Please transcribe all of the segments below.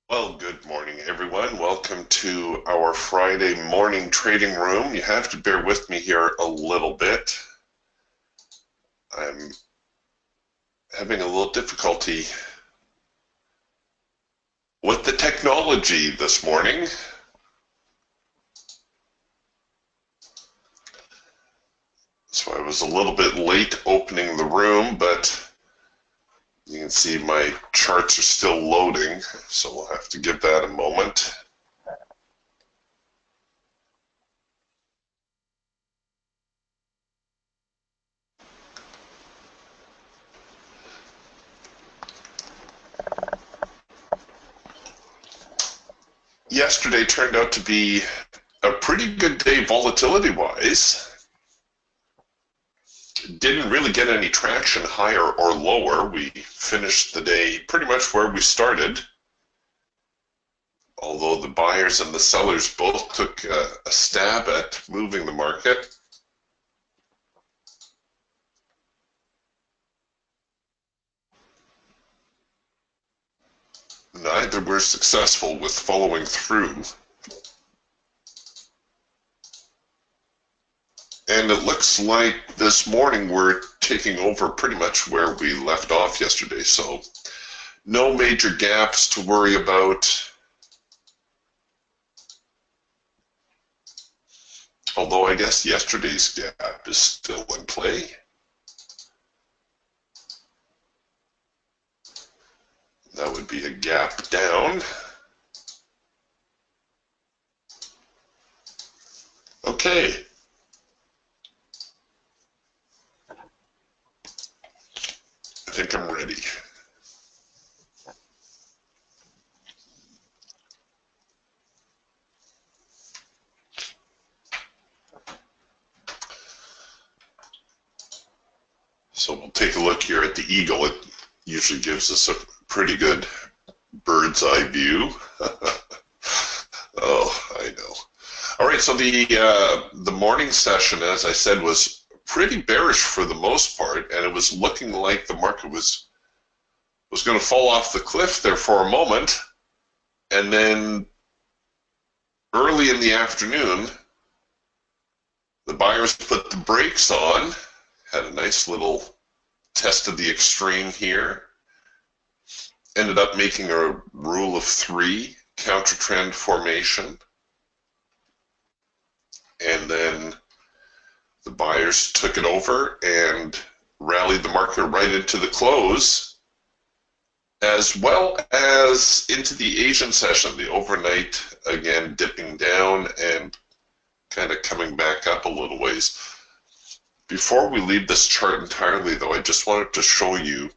Well, good morning, everyone. Welcome to our Friday morning trading room. You have to bear with me here a little bit. I'm having a little difficulty with the technology this morning. So I was a little bit late opening the room, but you can see my charts are still loading, so we'll have to give that a moment. Yesterday turned out to be a pretty good day volatility-wise. Didn't really get any traction higher or lower. We finished the day pretty much where we started, although the buyers and the sellers both took a stab at moving the market. Neither were successful with following through. And it looks like this morning we're taking over pretty much where we left off yesterday, so no major gaps to worry about. Although I guess yesterday's gap is still in play. That would be a gap down. Okay. I think I'm ready. So we'll take a look here at the Eagle. It usually gives us a pretty good bird's eye view. Oh, I know. All right, so the morning session, as I said, was pretty bearish for the most part, and it was looking like the market was going to fall off the cliff there for a moment, and then early in the afternoon, the buyers put the brakes on, had a nice little test of the extreme here, ended up making a rule of three counter trend formation, and then the buyers took it over and rallied the market right into the close, as well as into the Asian session, the overnight, again dipping down and kind of coming back up a little ways. Before we leave this chart entirely, though, I just wanted to show you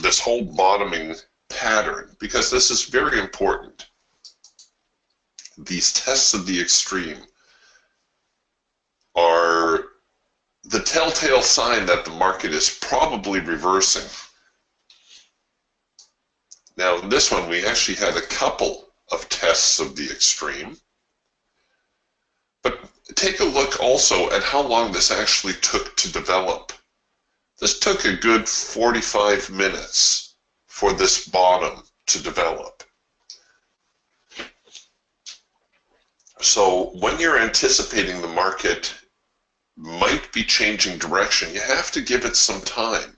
this whole bottoming pattern, because this is very important. These tests of the extreme are the telltale sign that the market is probably reversing. Now, in this one, we actually had a couple of tests of the extreme. But take a look also at how long this actually took to develop. This took a good 45 minutes for this bottom to develop. So when you're anticipating the market might be changing direction, you have to give it some time.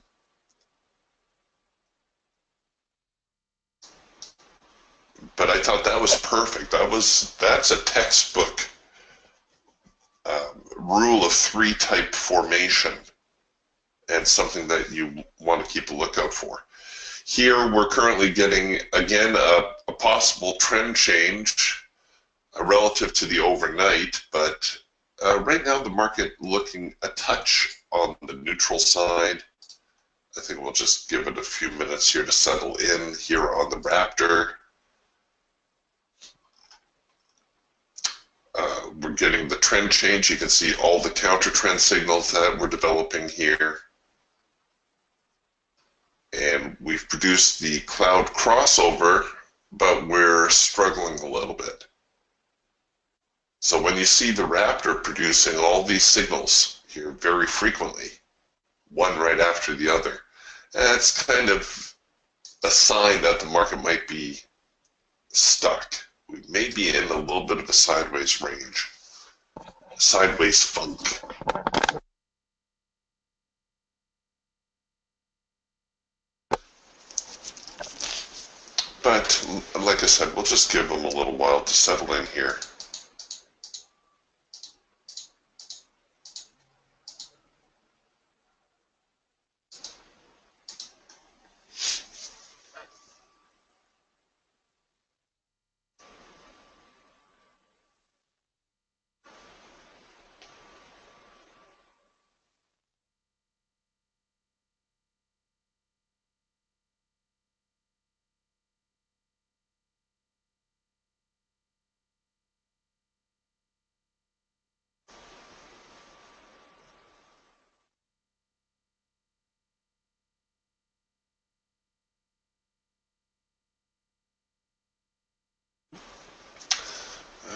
But I thought that was perfect. That's a textbook rule of three type formation, and something that you want to keep a lookout for. Here we're currently getting, again, a possible trend change relative to the overnight, but right now the market looking a touch on the neutral side. I think we'll just give it a few minutes here to settle in here on the Raptor. We're getting the trend change. You can see all the counter trend signals that we're developing here. And we've produced the cloud crossover, but we're struggling a little bit. So when you see the Raptor producing all these signals here very frequently, one right after the other, that's kind of a sign that the market might be stuck. We may be in a little bit of a sideways range, sideways funk. But like I said, we'll just give them a little while to settle in here.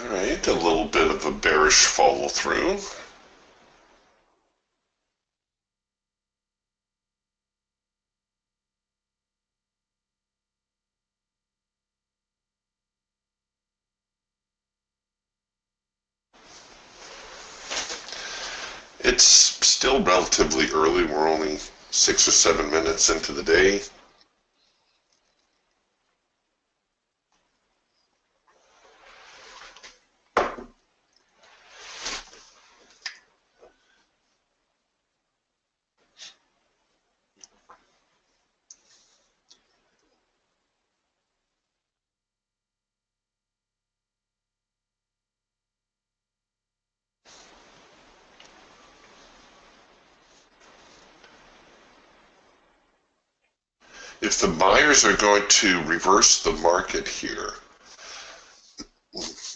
All right, a little bit of a bearish follow through. It's still relatively early. We're only 6 or 7 minutes into the day. If the buyers are going to reverse the market here,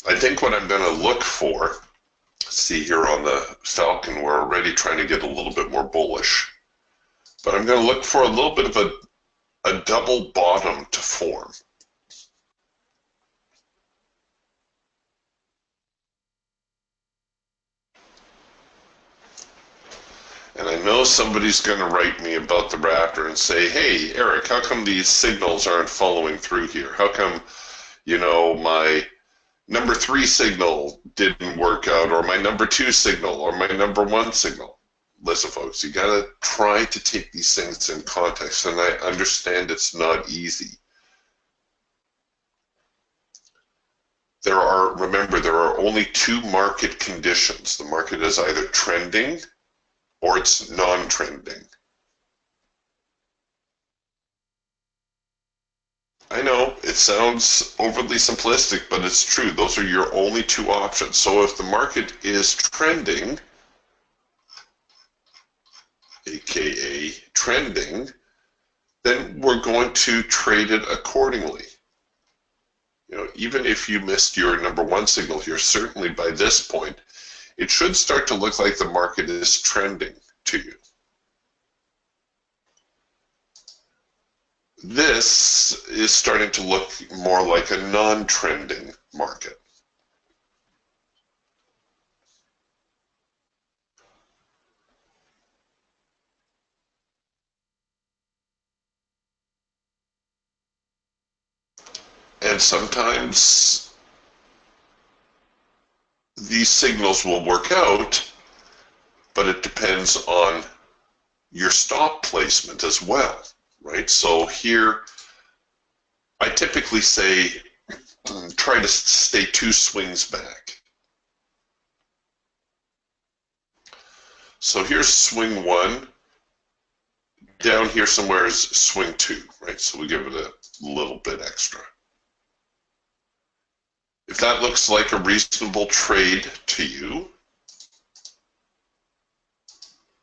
I think what I'm going to look for, see here on the Falcon, we're already trying to get a little bit more bullish, but I'm going to look for a little bit of a double bottom to form. And I know somebody's going to write me about the Raptor and say, hey, Eric, how come these signals aren't following through here? How come, you know, my number 3 signal didn't work out, or my number 2 signal, or my number 1 signal? Listen, folks, you got to try to take these things in context, and I understand it's not easy. Remember, there are only 2 market conditions. The market is either trending or it's non-trending. I know it sounds overly simplistic, but it's true. Those are your only 2 options. So if the market is trending, aka trending, then we're going to trade it accordingly. You know, even if you missed your number 1 signal here, certainly by this point, it should start to look like the market is trending to you. This is starting to look more like a non-trending market. And sometimes these signals will work out, but it depends on your stop placement as well, right? So here, I typically say try to stay 2 swings back. So here's swing 1. Down here somewhere is swing 2, right? So we give it a little bit extra. If that looks like a reasonable trade to you,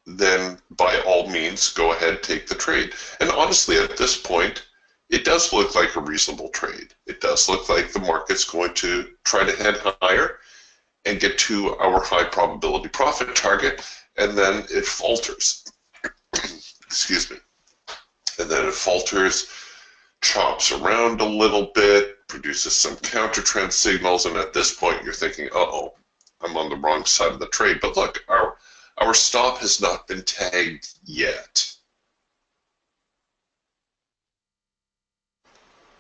then by all means, go ahead, take the trade. And honestly, at this point, it does look like a reasonable trade. It does look like the market's going to try to head higher and get to our high probability profit target, and then it falters. Excuse me. And then it falters, chops around a little bit, produces some counter trend signals, and at this point you're thinking, uh-oh, I'm on the wrong side of the trade. But look, our stop has not been tagged yet.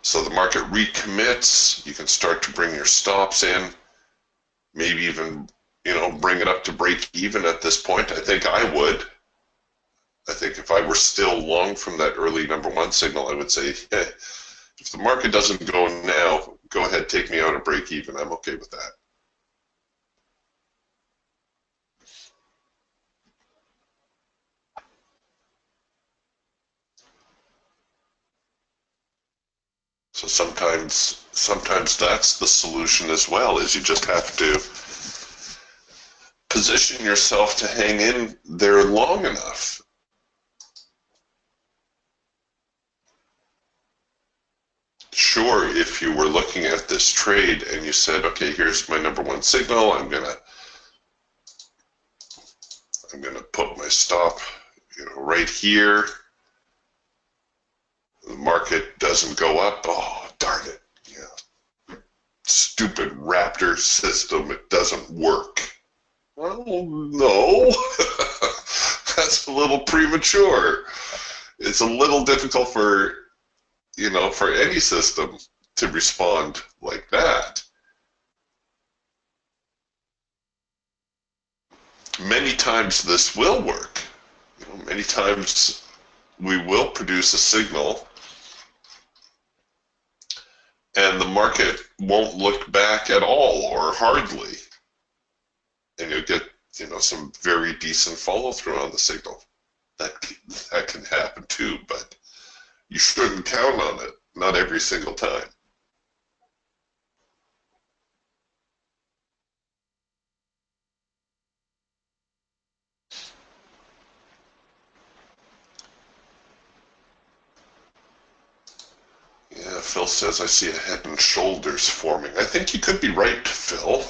So the market recommits, you can start to bring your stops in, maybe even, bring it up to break even at this point. I think I would. I think if I were still long from that early number one signal, I would say, hey, if the market doesn't go now, go ahead, take me out at break even. I'm okay with that. So sometimes that's the solution as well, is you just have to position yourself to hang in there long enough. Sure, if you were looking at this trade and you said, okay, here's my number one signal, I'm gonna put my stop, right here. The market doesn't go up. Oh, darn it. Stupid Raptor system, it doesn't work. Well, no. That's a little premature. It's a little difficult for any system to respond like that. Many times this will work. Many times we will produce a signal and the market won't look back at all or hardly. And you'll get, some very decent follow-through on the signal. That can happen too, but you shouldn't count on it, not every single time. Yeah, Phil says, I see a head and shoulders forming. I think you could be right, Phil.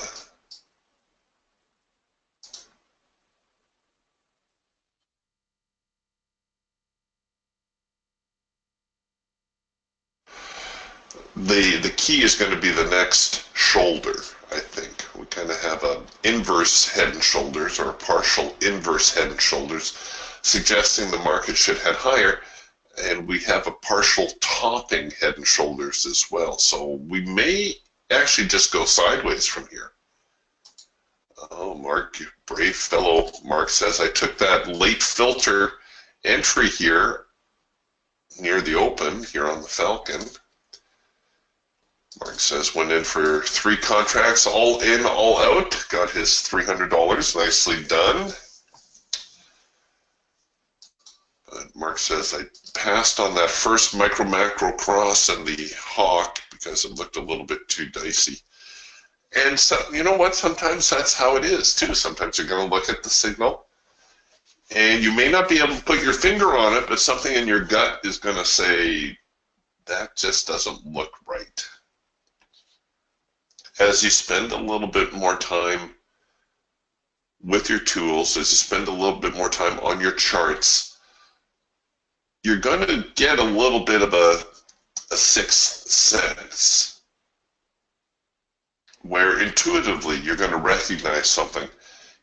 The key is going to be the next shoulder, I think. We kind of have an inverse head and shoulders, or a partial inverse head and shoulders, suggesting the market should head higher. And we have a partial topping head and shoulders as well. So we may actually just go sideways from here. Oh, Mark, you brave fellow. Mark says, I took that late filter entry here near the open here on the Falcon. Mark says, went in for 3 contracts, all in, all out. Got his $300, nicely done. But Mark says, I passed on that first micro-macro cross and the hawk because it looked a little bit too dicey. And so, you know what? Sometimes that's how it is, too. Sometimes you're going to look at the signal, and you may not be able to put your finger on it, but something in your gut is going to say, that just doesn't look right. As you spend a little bit more time with your tools, as you spend a little bit more time on your charts, you're going to get a little bit of a sixth sense where intuitively you're going to recognize something,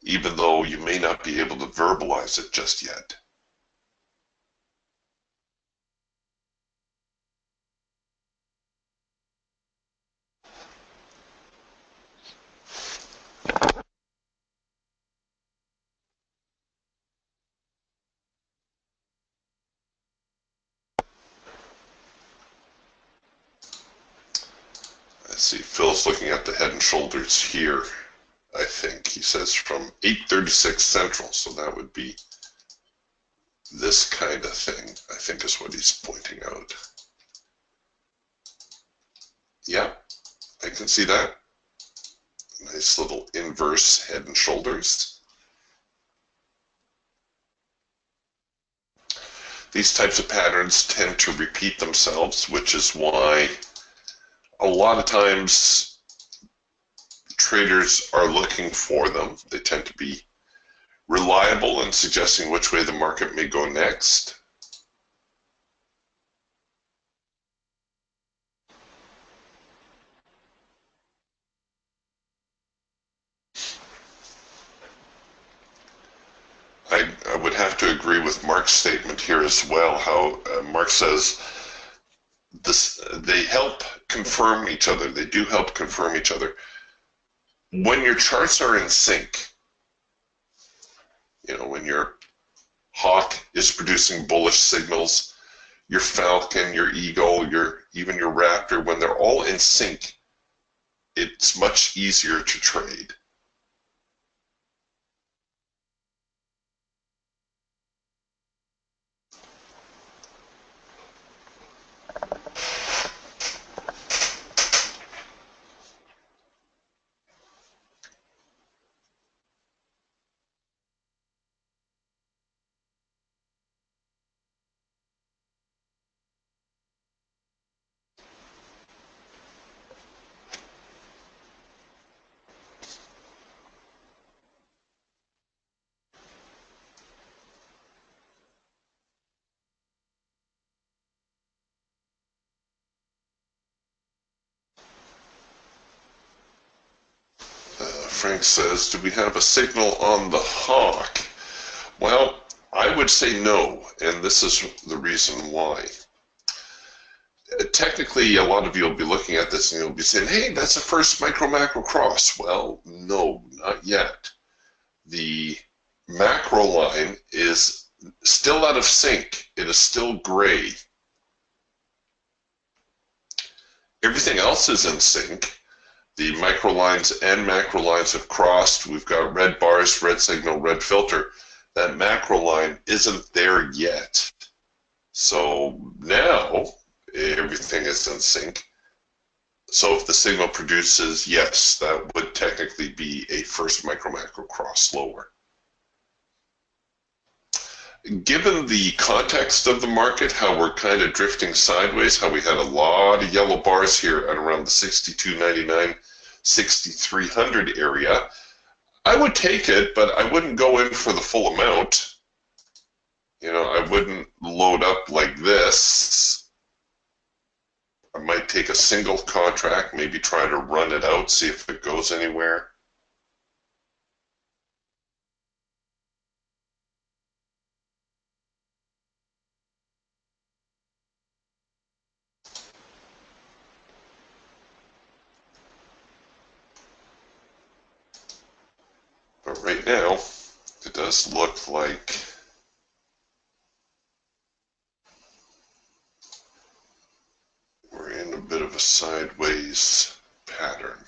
even though you may not be able to verbalize it just yet. Let's see, Phil's looking at the head and shoulders here, I think. He says from 8:36 Central, so that would be this kind of thing, I think is what he's pointing out. Yeah, I can see that. Nice little inverse head and shoulders. These types of patterns tend to repeat themselves, which is why a lot of times traders are looking for them. They tend to be reliable in suggesting which way the market may go next. I would have to agree with Mark's statement here as well, how Mark says they help confirm each other. They do help confirm each other. When your charts are in sync, when your hawk is producing bullish signals, your falcon, your eagle, even your raptor, when they're all in sync, it's much easier to trade. Frank says, do we have a signal on the hawk? Well, I would say no, and this is the reason why. Technically, a lot of you will be looking at this and you'll be saying, hey, that's a first micro-macro cross. Well, no, not yet. The macro line is still out of sync. It is still gray. Everything else is in sync. The micro lines and macro lines have crossed. We've got red bars, red signal, red filter. That macro line isn't there yet. So now everything is in sync. So if the signal produces, yes, that would technically be a first micro-macro cross lower. Given the context of the market, how we're kind of drifting sideways, how we had a lot of yellow bars here at around the 62.99, 6,300 area, I would take it, but I wouldn't go in for the full amount. I wouldn't load up like this. I might take a single contract, maybe try to run it out, see if it goes anywhere. But right now, it does look like we're in a bit of a sideways pattern.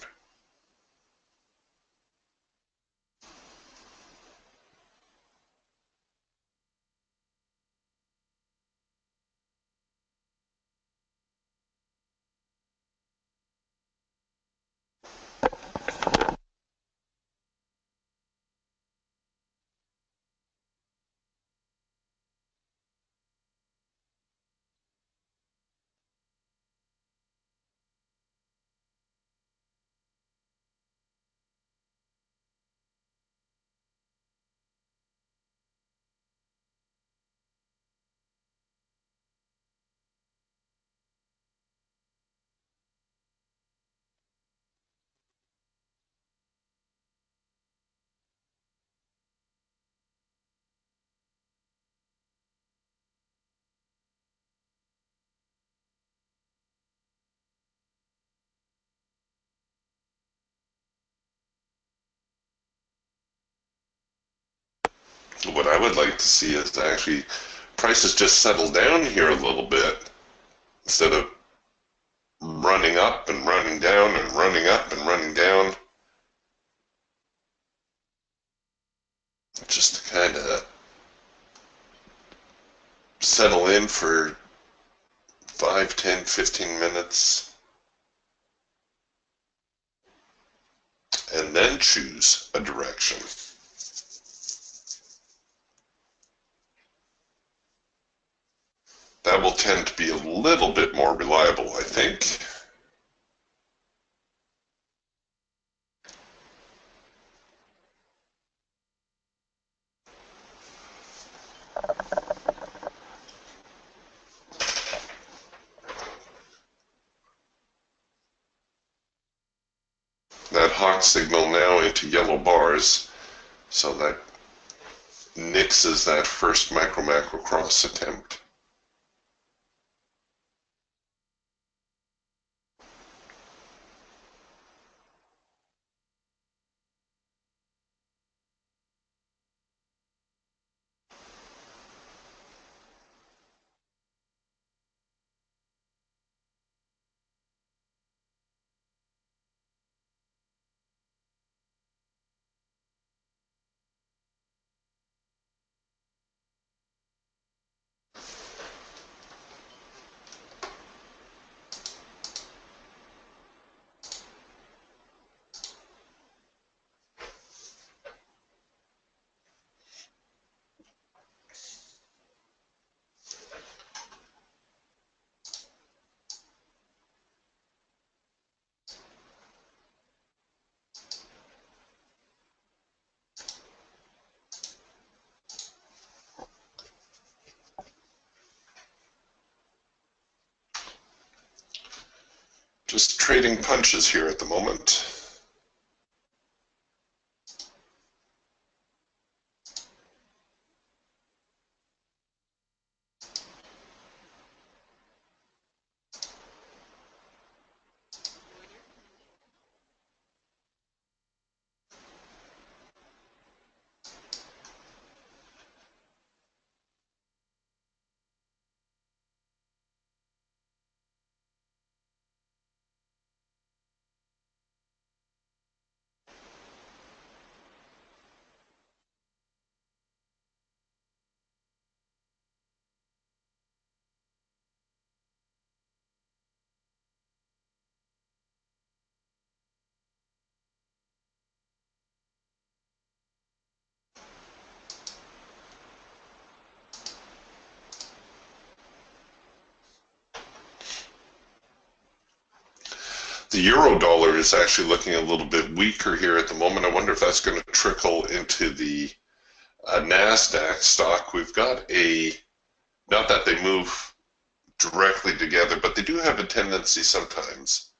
What I would like to see is actually prices just settle down here a little bit instead of running up and running down and running up and running down. Just to kind of settle in for 5, 10, 15 minutes and then choose a direction. That will tend to be a little bit more reliable, I think. That hawk signal now into yellow bars, so that nixes that first micro-macro cross attempt. Just trading punches here at the moment. The euro dollar is actually looking a little bit weaker here at the moment. I wonder if that's going to trickle into the NASDAQ stock. We've got not that they move directly together, but they do have a tendency sometimes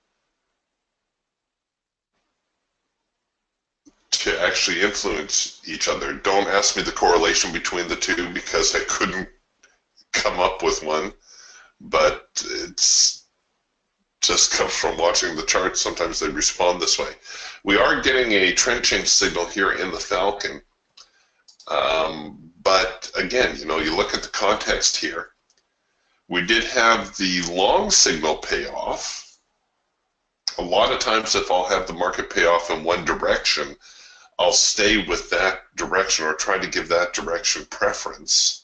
to actually influence each other. Don't ask me the correlation between the two because I couldn't come up with one, but it's just comes from watching the charts. Sometimes they respond this way. We are getting a trend change signal here in the Falcon. But again, you look at the context here. We did have the long signal payoff. A lot of times if I'll have the market pay off in one direction, I'll stay with that direction or try to give that direction preference.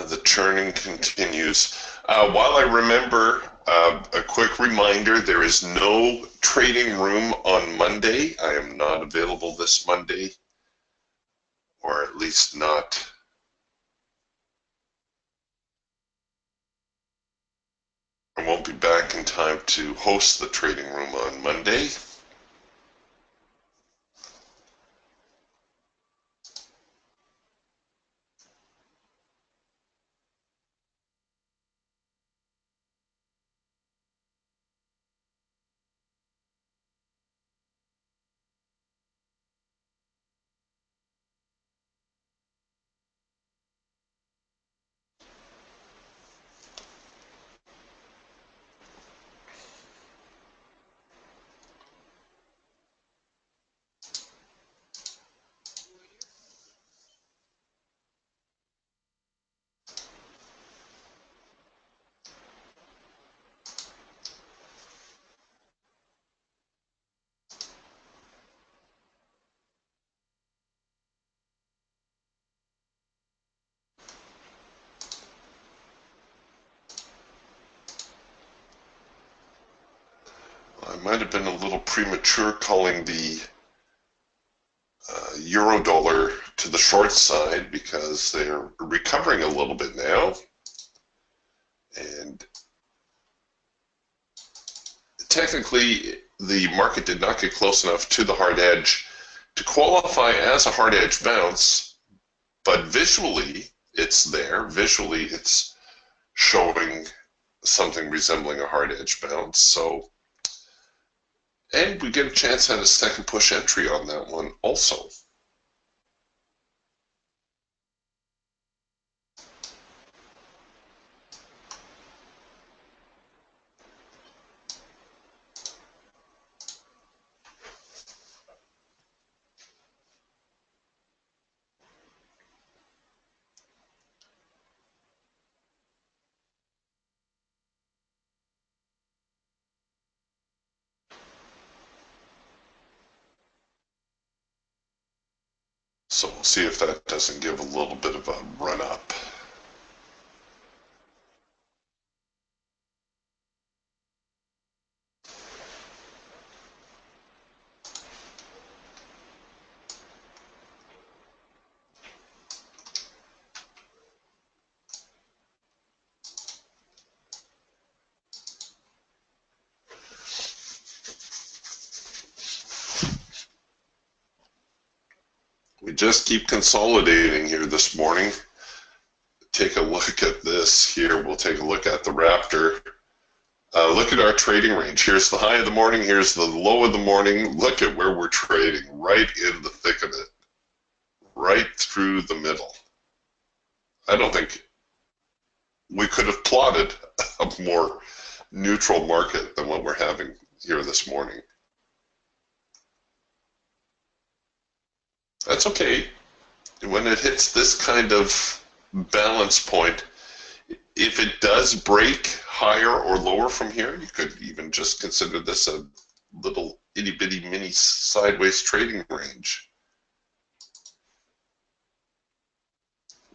The churning continues. While I remember, a quick reminder, there is no trading room on Monday. I am not available this Monday, or at least not. I won't be back in time to host the trading room on Monday. I might have been a little premature calling the euro dollar to the short side because they're recovering a little bit now. And technically, the market did not get close enough to the hard edge to qualify as a hard edge bounce, but visually, it's there. Visually, it's showing something resembling a hard edge bounce. So, and we get a chance at a second push entry on that one also. So we'll see if that doesn't give a little bit of a run up. We just keep consolidating here this morning. Take a look at this here. We'll take a look at the Raptor. Look at our trading range. Here's the high of the morning. Here's the low of the morning. Look at where we're trading, right in the thick of it, right through the middle. I don't think we could have plotted a more neutral market than what we're having here this morning. That's okay. When it hits this kind of balance point, if it does break higher or lower from here, you could even just consider this a little itty-bitty mini sideways trading range.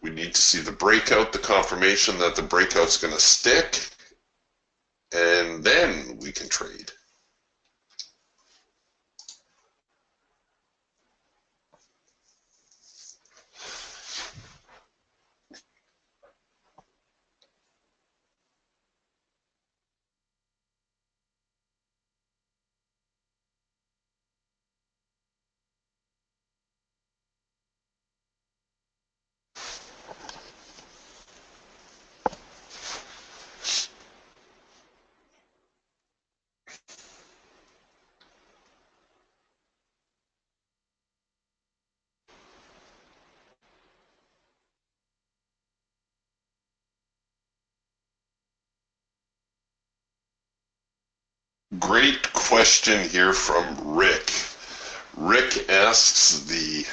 We need to see the breakout, the confirmation that the breakout's going to stick, and then we can trade. Great question here from Rick. Rick asks the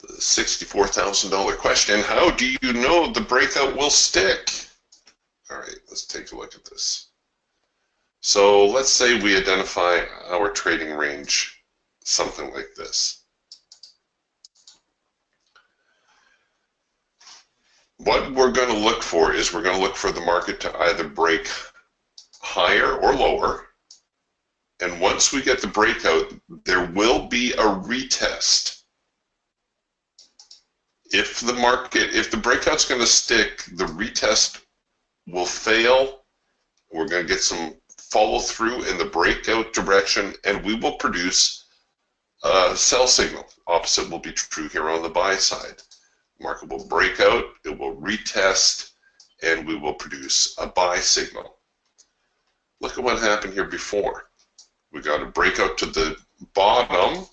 $64,000 question, how do you know the breakout will stick? All right, let's take a look at this. So let's say we identify our trading range, something like this. What we're going to look for is we're going to look for the market to either break higher or lower. And once we get the breakout, there will be a retest. If the breakout's going to stick, the retest will fail. We're going to get some follow through in the breakout direction, and we will produce a sell signal. Opposite will be true here on the buy side. Market will break out, it will retest, and we will produce a buy signal. Look at what happened here before. We got a breakout to the bottom.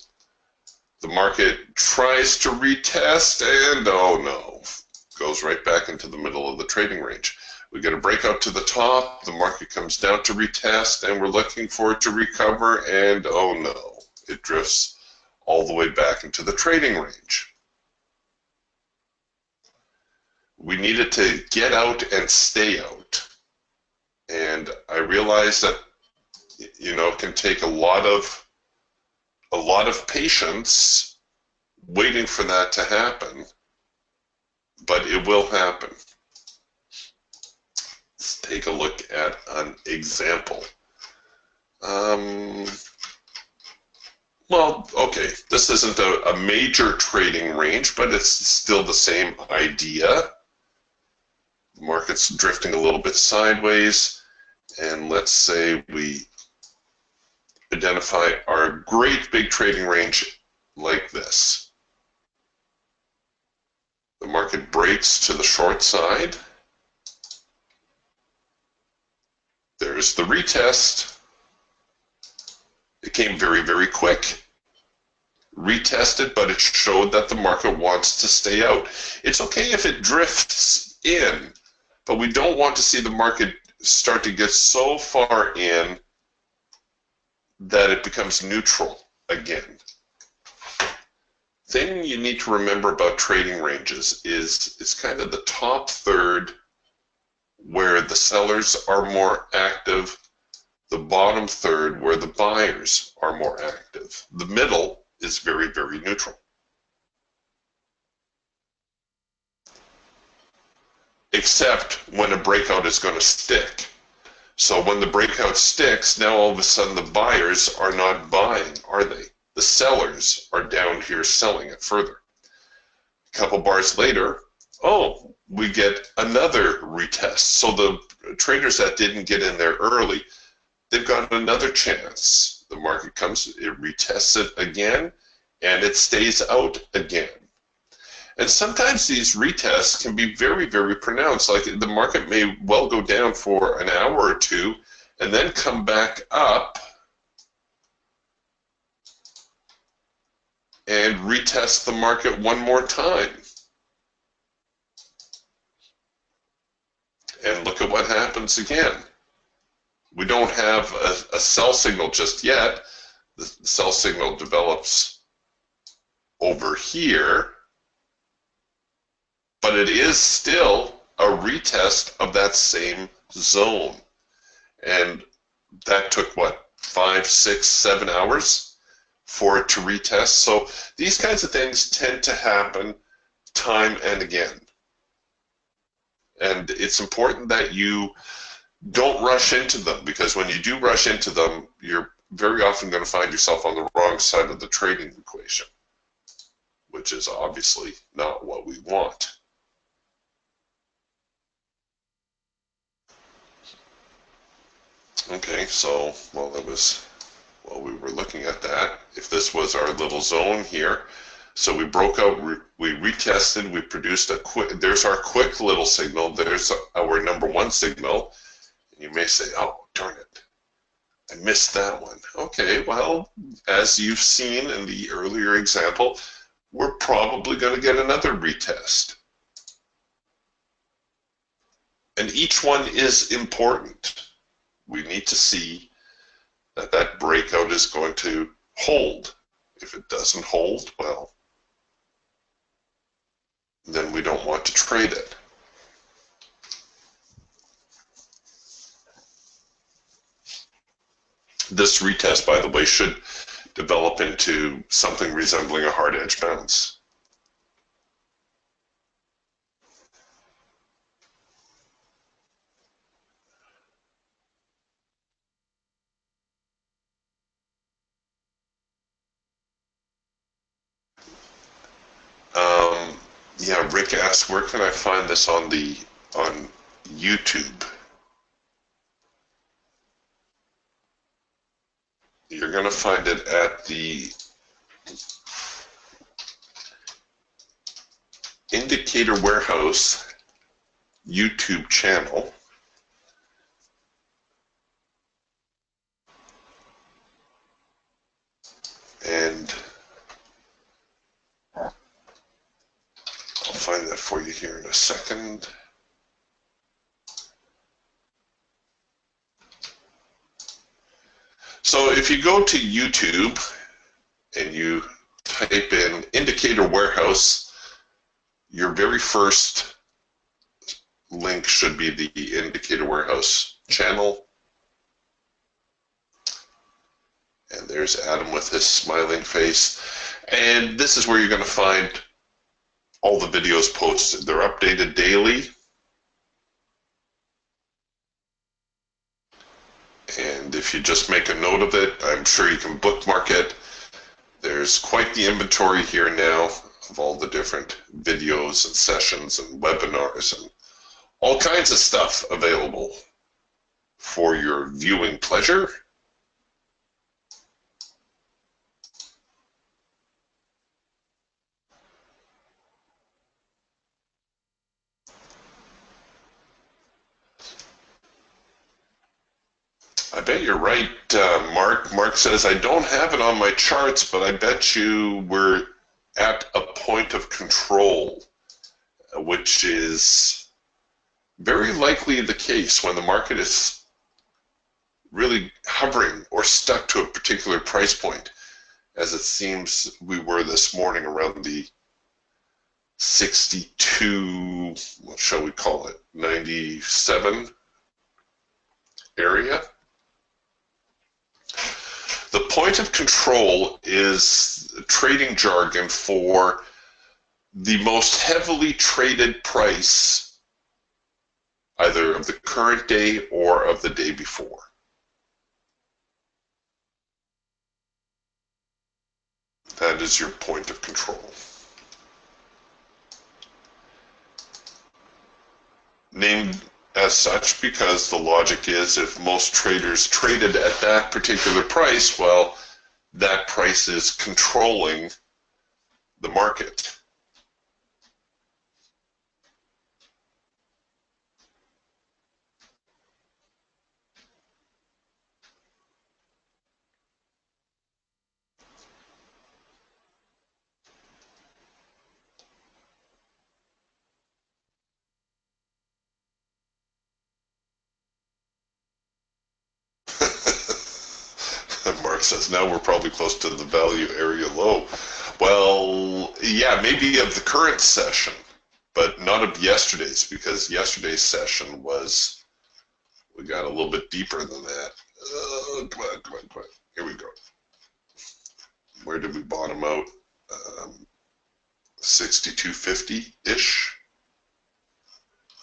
The market tries to retest, and oh no, goes right back into the middle of the trading range. We get a breakout to the top, the market comes down to retest, and we're looking for it to recover, and oh no, it drifts all the way back into the trading range. We needed to get out and stay out. And I realize that, you know, it can take a lot of patience waiting for that to happen, but it will happen. Let's take a look at an example. Well, okay, this isn't a major trading range, but it's still the same idea. The market's drifting a little bit sideways, and let's say we identify our great big trading range like this. The market breaks to the short side. There's the retest. It came very, very quick. Retested, but it showed that the market wants to stay out. It's okay if it drifts in, but we don't want to see the market start to get so far in that it becomes neutral again. Thing you need to remember about trading ranges is it's kind of the top third where the sellers are more active, the bottom third where the buyers are more active. The middle is very, very neutral. Except when a breakout is going to stick. So when the breakout sticks, now all of a sudden the buyers are not buying, are they? The sellers are down here selling it further. A couple bars later, oh, we get another retest. So the traders that didn't get in there early, they've got another chance. The market comes, it retests it again, and it stays out again. And sometimes these retests can be very, very pronounced. Like the market may well go down for an hour or two and then come back up and retest the market one more time. And look at what happens again. We don't have a sell signal just yet. The sell signal develops over here, but it is still a retest of that same zone. And that took, what, 5, 6, 7 hours for it to retest? So these kinds of things tend to happen time and again. And it's important that you don't rush into them, because when you do rush into them, you're very often going to find yourself on the wrong side of the trading equation, which is obviously not what we want. Okay, so while we were looking at that, if this was our little zone here, so we broke out, we retested, we produced a quick, there's our quick little signal, there's our number one signal. You may say, oh, darn it, I missed that one. Okay, well, as you've seen in the earlier example, we're probably going to get another retest. And each one is important. We need to see that that breakout is going to hold. If it doesn't hold, well, then we don't want to trade it. This retest, by the way, should develop into something resembling a hard edge bounce. Yeah, Rick asked, where can I find this on YouTube? You're going to find it at the Indicator Warehouse YouTube channel. And I'll find that for you here in a second. So if you go to YouTube and you type in Indicator Warehouse, your very first link should be the Indicator Warehouse channel. And there's Adam with his smiling face. And this is where you're going to find all the videos posted. They're updated daily. And if you just make a note of it, I'm sure you can bookmark it. There's quite the inventory here now of all the different videos and sessions and webinars and all kinds of stuff available for your viewing pleasure. I bet you're right, Mark. Mark says, I don't have it on my charts, but I bet you we're at a point of control, which is very likely the case when the market is really hovering or stuck to a particular price point, as it seems we were this morning around the 62, what shall we call it, 97 area. The point of control is trading jargon for the most heavily traded price, either of the current day or of the day before. That is your point of control. Named as such because the logic is if most traders traded at that particular price, well, that price is controlling the market. Mark says, now we're probably close to the value area low. Well, yeah, maybe of the current session, but not of yesterday's, because yesterday's session was, we got a little bit deeper than that. Come on, come on, come on. Here we go. Where did we bottom out? 62.50-ish?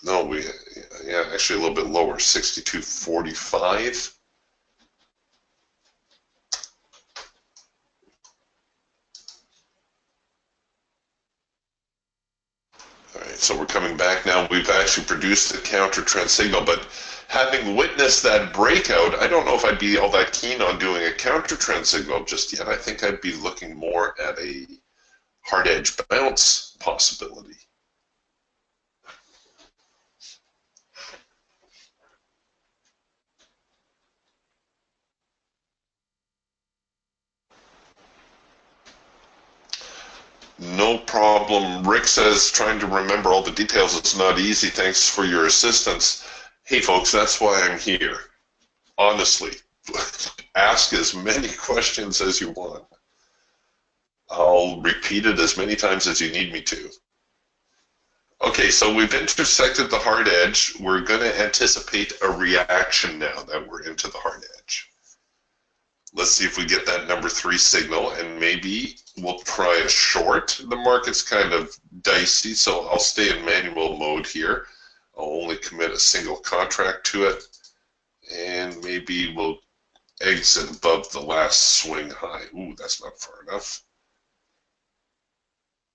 No, yeah, actually a little bit lower, 62.45. All right, so we're coming back now. We've actually produced a counter trend signal, but having witnessed that breakout, I don't know if I'd be all that keen on doing a counter trend signal just yet. I think I'd be looking more at a hard edge bounce possibility. No problem. Rick says, trying to remember all the details, it's not easy. Thanks for your assistance. Hey, folks, that's why I'm here. Honestly, ask as many questions as you want. I'll repeat it as many times as you need me to. Okay, so we've intersected the hard edge. We're going to anticipate a reaction now that we're into the hard edge. Let's see if we get that number 3 signal, and maybe we'll try a short. The market's kind of dicey, so I'll stay in manual mode here. I'll only commit a single contract to it, and maybe we'll exit above the last swing high. Ooh, that's not far enough.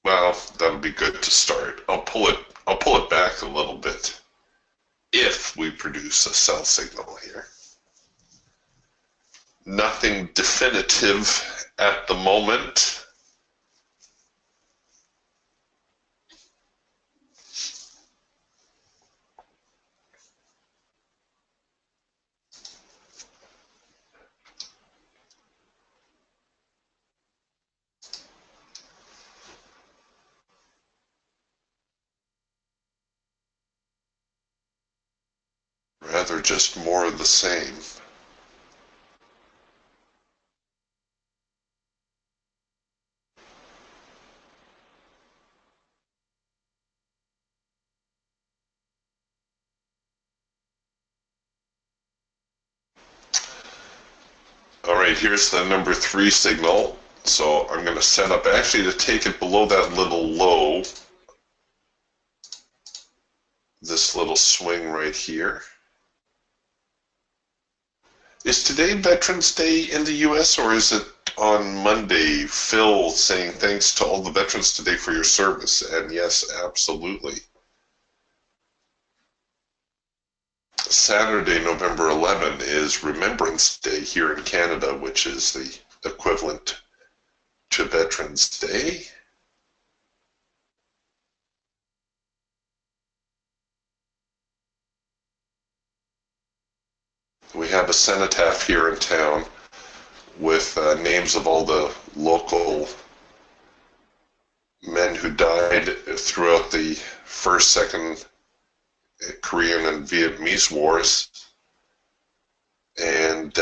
Well, that'll be good to start. I'll pull it back a little bit if we produce a sell signal here. Nothing definitive at the moment. Rather just more of the same. All right, here's the number 3 signal. So I'm going to set up actually to take it below that little low. This little swing right here. Is today Veterans Day in the U.S. or is it on Monday? Phil saying thanks to all the veterans today for your service. And yes, absolutely. Saturday, November 11 is Remembrance Day here in Canada, which is the equivalent to Veterans Day. We have a cenotaph here in town with names of all the local men who died throughout the First, Second Korean and Vietnamese wars. And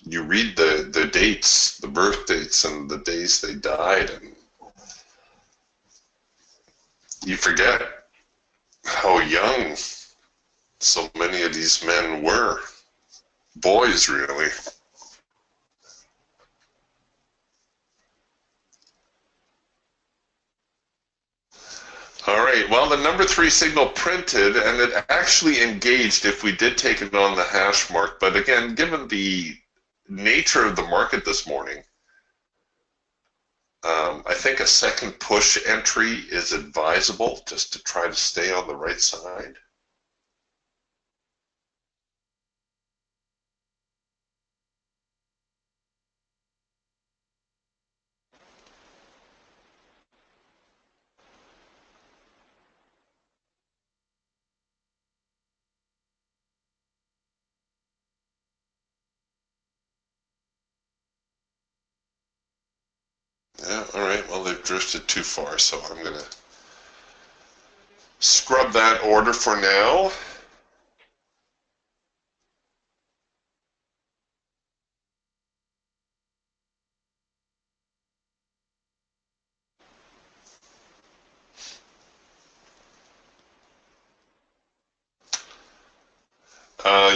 you read the dates, the birth dates, and the days they died, and you forget how young so many of these men were. Boys, really. All right, well, the number 3 signal printed, and it actually engaged if we did take it on the hash mark. But again, given the nature of the market this morning, I think a second push entry is advisable just to try to stay on the right side. Yeah, all right, well, they've drifted too far, so I'm going to scrub that order for now.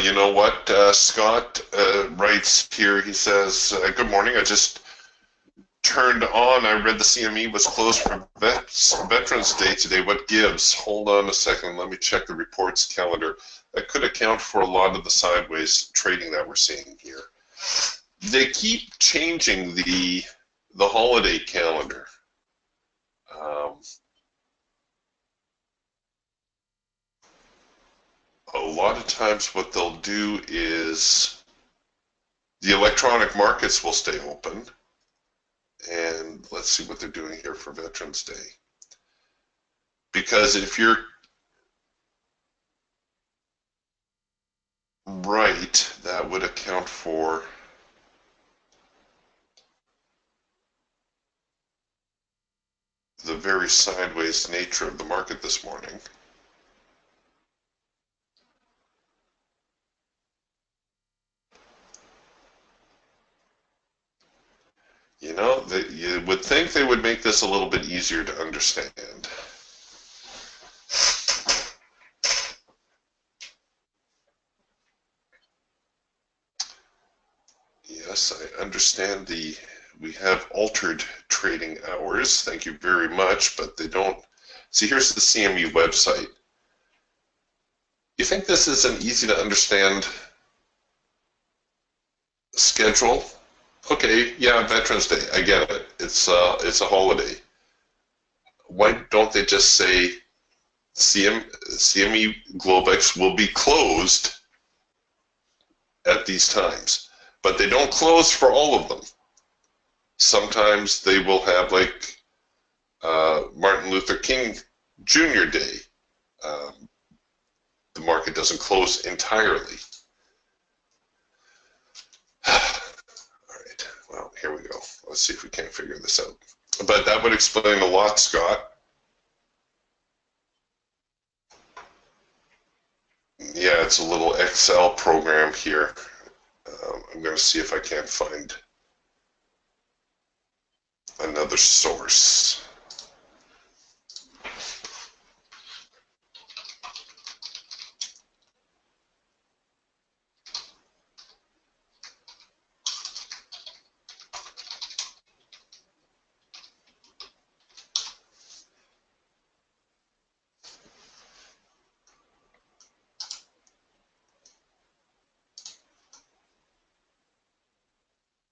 You know what? Scott writes here, he says, good morning, I just turned on, I read the CME was closed for Veterans Day today. What gives? Hold on a second, let me check the reports calendar. That could account for a lot of the sideways trading that we're seeing here. They keep changing the holiday calendar. A lot of times what they'll do is the electronic markets will stay open. And let's see what they're doing here for Veterans Day. Because if you're right, that would account for the very sideways nature of the market this morning. You know, you would think they would make this a little bit easier to understand. Yes, I understand we have altered trading hours. Thank you very much, but they don't. See, here's the CME website. You think this is an easy to understand schedule? Okay, yeah, Veterans Day, I get it. It's a holiday. Why don't they just say CME Globex will be closed at these times? But they don't close for all of them. Sometimes they will have, like, Martin Luther King Jr. Day. The market doesn't close entirely. Well, here we go. Let's see if we can't figure this out. But that would explain a lot, Scott. Yeah, it's a little Excel program here. I'm going to see if I can't find another source.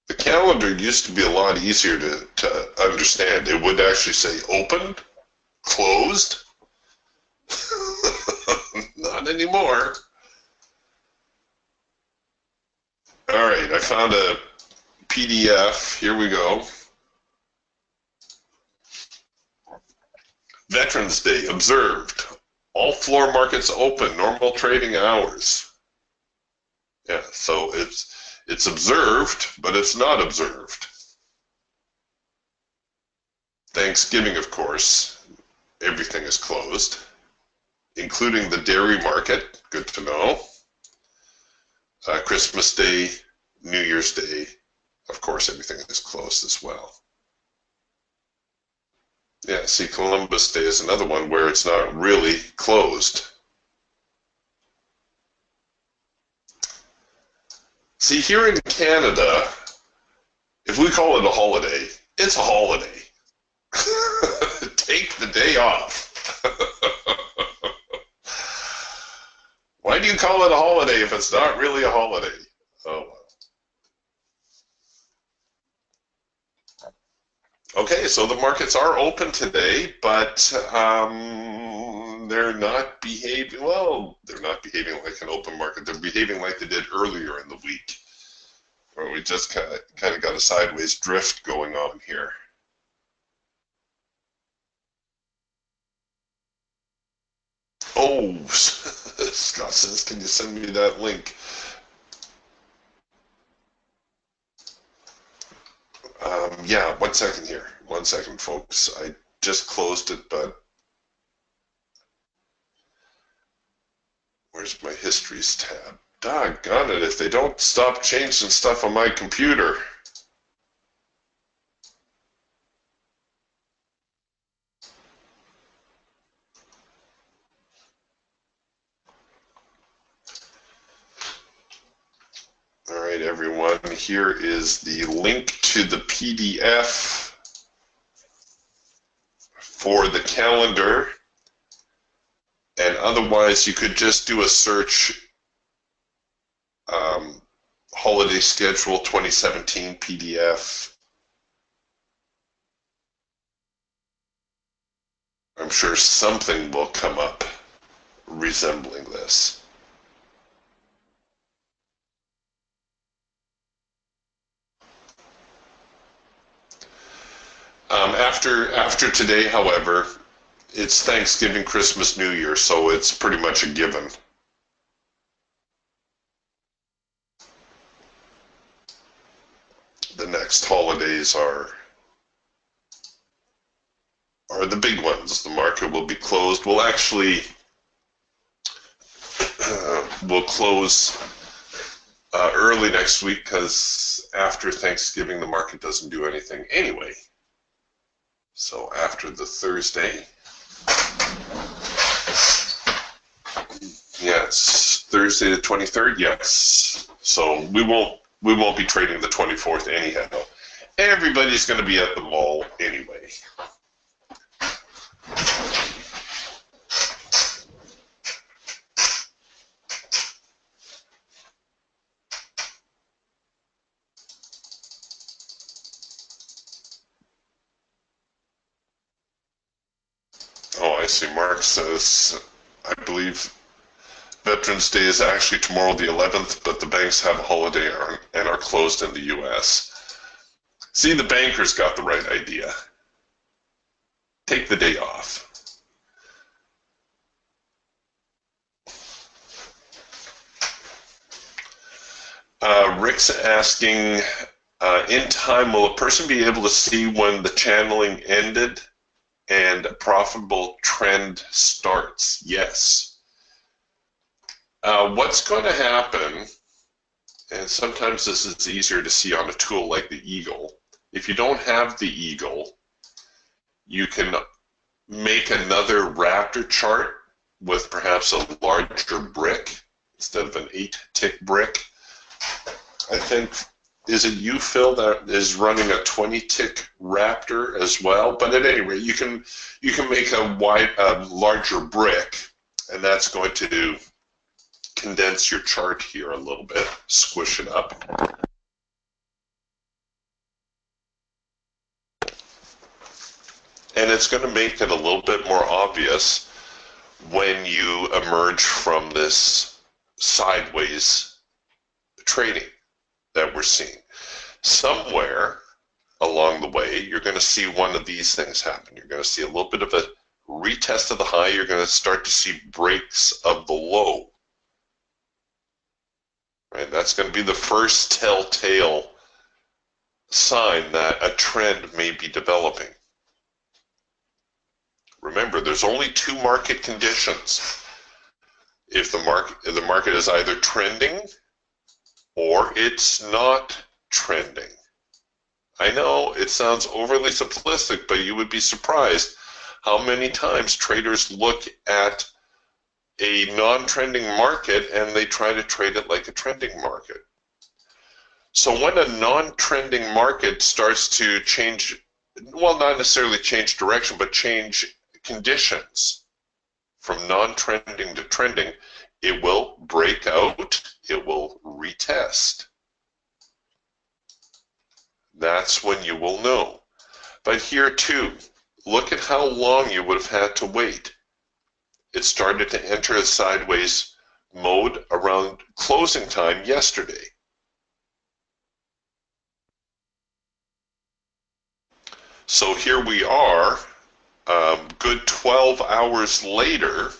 The calendar used to be a lot easier to understand. It would actually say opened, closed. Not anymore. All right, I found a PDF. Here we go. Veterans Day observed. All floor markets open, normal trading hours. Yeah, so it's observed, but it's not observed. Thanksgiving, of course, everything is closed, including the dairy market. Good to know. Christmas Day, New Year's Day, of course, everything is closed as well. Yeah, see, Columbus Day is another one where it's not really closed. See, here in Canada, if we call it a holiday, it's a holiday. Take the day off. Why do you call it a holiday if it's not really a holiday? Oh, well. Okay, so the markets are open today, but they're not behaving, well, they're not behaving like an open market. They're behaving like they did earlier in the week, where we just kind of got a sideways drift going on here. Oh, Scott says, can you send me that link? Yeah, 1 second here. 1 second, folks. I just closed it, but where's my histories tab? Doggone it, if they don't stop changing stuff on my computer. All right, everyone, here is the link to the PDF for the calendar. And otherwise, you could just do a search, holiday schedule 2017 PDF. I'm sure something will come up resembling this. After today, however, it's Thanksgiving, Christmas, New Year, so it's pretty much a given. The next holidays are the big ones. The market will be closed. We'll actually we'll close early next week because after Thanksgiving the market doesn't do anything anyway. So after the Thursday, yes, Thursday the 23rd, yes. So we won't be trading the 24th anyhow. Everybody's going to be at the mall anyway. Oh, I see. Mark says, I believe Veterans Day is actually tomorrow the 11th, but the banks have a holiday and are closed in the U.S. See, the bankers got the right idea. Take the day off. Rick's asking, in time, will a person be able to see when the channeling ended and a profitable trend starts? Yes. What's going to happen, and sometimes this is easier to see on a tool like the Eagle. If you don't have the Eagle, you can make another Raptor chart with perhaps a larger brick instead of an 8-tick brick. I think, is it you, Phil, that is running a 20-tick Raptor as well? But at any rate, you can make a larger brick, and that's going to condense your chart here a little bit, squish it up. And it's going to make it a little bit more obvious when you emerge from this sideways trading that we're seeing. Somewhere along the way, you're going to see one of these things happen. You're going to see a little bit of a retest of the high. You're going to start to see breaks of the low. right? That's going to be the first telltale sign that a trend may be developing. Remember, there's only two market conditions. If the market is either trending or it's not trending. I know it sounds overly simplistic, but you would be surprised how many times traders look at a non-trending market and they try to trade it like a trending market. So when a non-trending market starts to change, well, not necessarily change direction, but change conditions from non-trending to trending, it will break out, it will retest. That's when you will know. But here too, look at how long you would have had to wait. It started to enter a sideways mode around closing time yesterday. So here we are, good 12 hours later,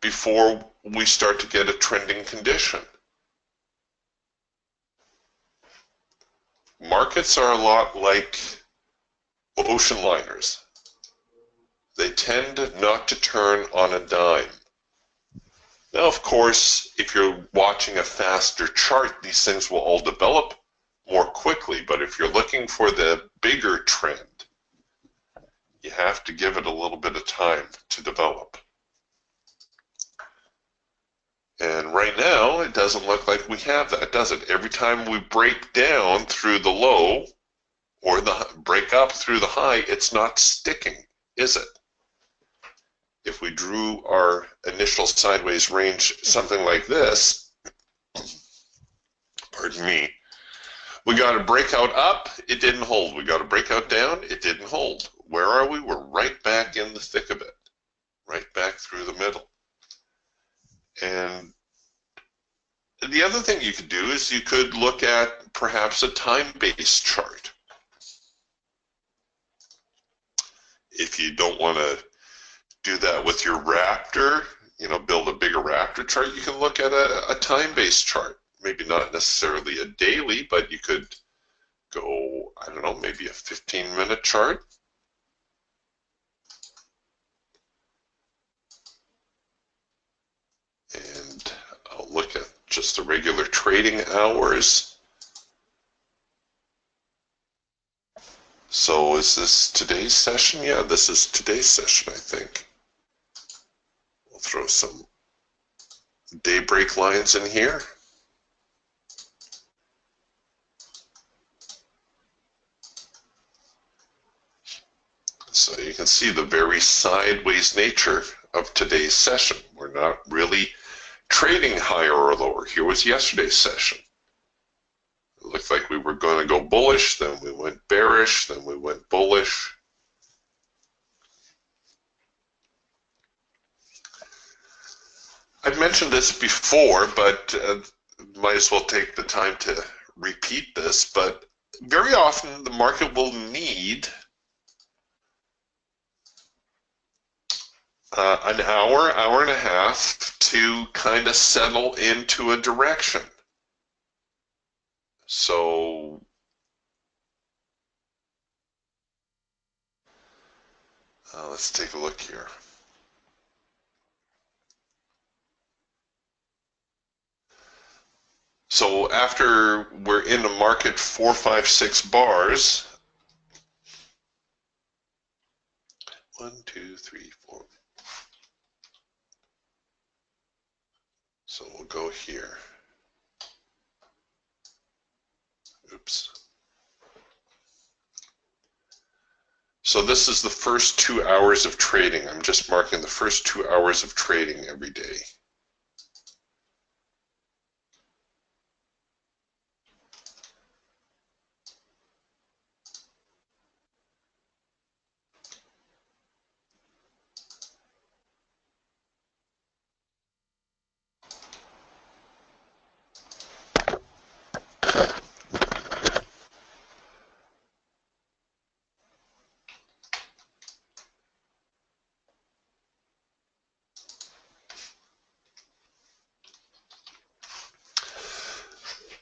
before we start to get a trending condition. Markets are a lot like ocean liners. They tend not to turn on a dime. Now, of course, if you're watching a faster chart, these things will all develop more quickly, but if you're looking for the bigger trend, you have to give it a little bit of time to develop. And right now, it doesn't look like we have that, does it? Every time we break down through the low or break up through the high, it's not sticking, is it? If we drew our initial sideways range something like this, pardon me, we got a breakout up, it didn't hold. We got a breakout down, it didn't hold. Where are we? We're right back in the thick of it, right back through the middle. And the other thing you could do is you could look at perhaps a time-based chart. If you don't want to do that with your Raptor, build a bigger Raptor chart, you can look at a time-based chart. Maybe not necessarily a daily, but you could go, I don't know, maybe a 15-minute chart. And I'll look at just the regular trading hours. So is this today's session? Yeah, this is today's session, I think. We'll throw some daybreak lines in here. So you can see the very sideways nature of today's session. We're not really trading higher or lower. Here was yesterday's session. It looked like we were going to go bullish, then we went bearish, then we went bullish. I've mentioned this before, but might as well take the time to repeat this. But very often the market will need an hour, hour and a half to kind of settle into a direction. So let's take a look here. So after we're in the market 4, 5, 6 bars, 1, 2, 3, 4. So we'll go here. Oops. So this is the first 2 hours of trading. I'm just marking the first 2 hours of trading every day.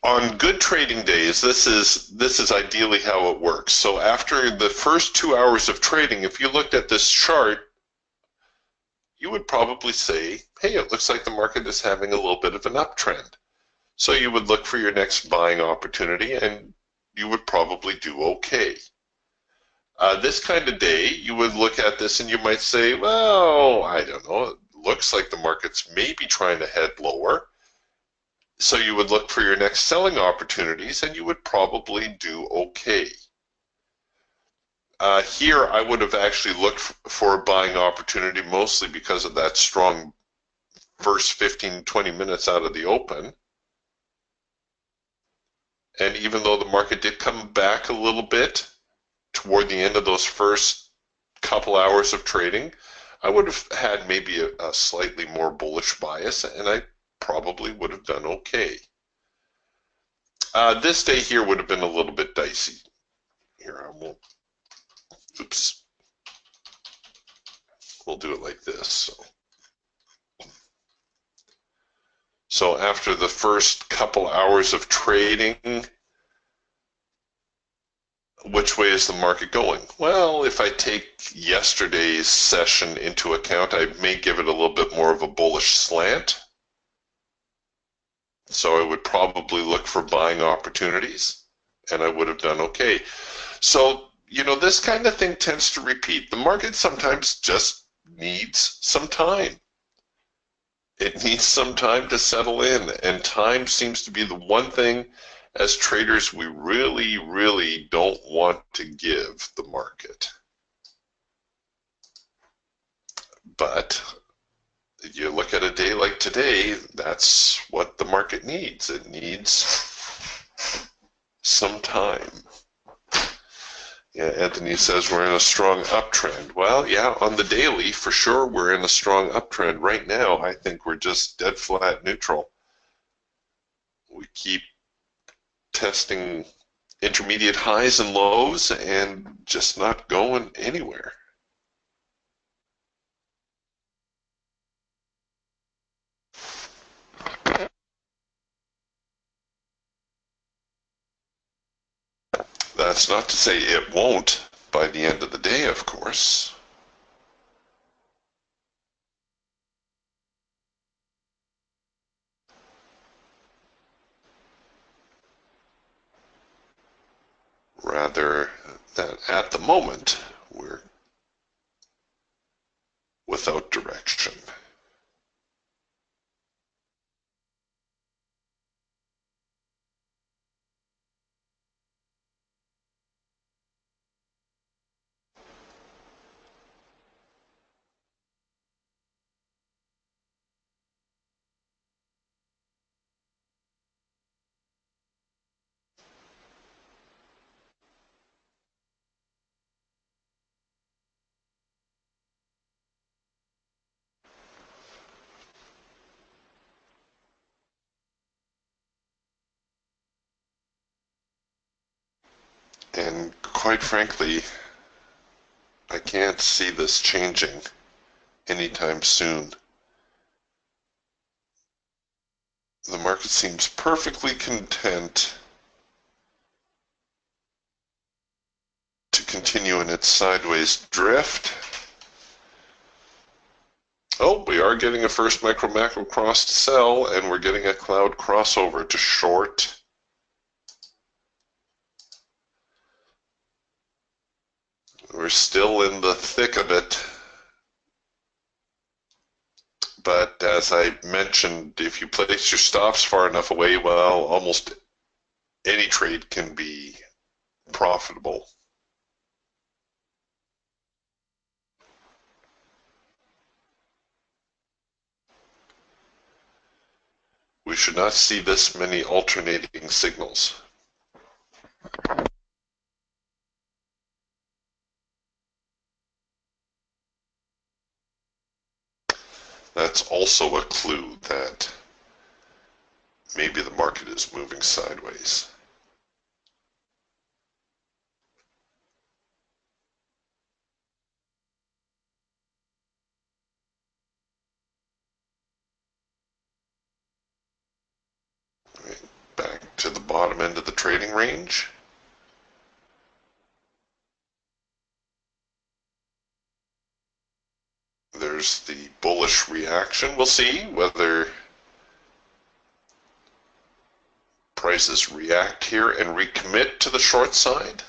On good trading days, this is ideally how it works. So after the first 2 hours of trading, if you looked at this chart, you would probably say, hey, it looks like the market is having a little bit of an uptrend. So you would look for your next buying opportunity, and you would probably do okay. This kind of day, you would look at this and you might say, well, I don't know, it looks like the market's maybe trying to head lower. So you would look for your next selling opportunities, and you would probably do okay. Here, I would have actually looked for a buying opportunity mostly because of that strong first 15, 20 minutes out of the open. And even though the market did come back a little bit toward the end of those first couple hours of trading, I would have had maybe a slightly more bullish bias, and I probably would have done okay. This day here would have been a little bit dicey. Here, I won't, oops. We'll do it like this. So after the first couple hours of trading, which way is the market going? Well, if I take yesterday's session into account, I may give it a little bit more of a bullish slant. So I would probably look for buying opportunities, and I would have done okay. So, you know, this kind of thing tends to repeat. The market sometimes just needs some time. It needs some time to settle in, and time seems to be the one thing as traders we really, really don't want to give the market. But you look at a day like today, that's what the market needs. It needs some time. Yeah, Anthony says we're in a strong uptrend. Well, yeah, on the daily, for sure, we're in a strong uptrend. Right now, I think we're just dead flat neutral. We keep testing intermediate highs and lows and just not going anywhere. That's not to say it won't by the end of the day, of course. Rather than at the moment, we're without direction. And quite frankly, I can't see this changing anytime soon. The market seems perfectly content to continue in its sideways drift. Oh, we are getting a first micro macro cross to sell, and we're getting a cloud crossover to short. We're still in the thick of it. But as I mentioned, if you place your stops far enough away, well, almost any trade can be profitable. We should not see this many alternating signals. That's also a clue that maybe the market is moving sideways. Right, back to the bottom end of the trading range. There's the bullish reaction. We'll see whether prices react here and recommit to the short side.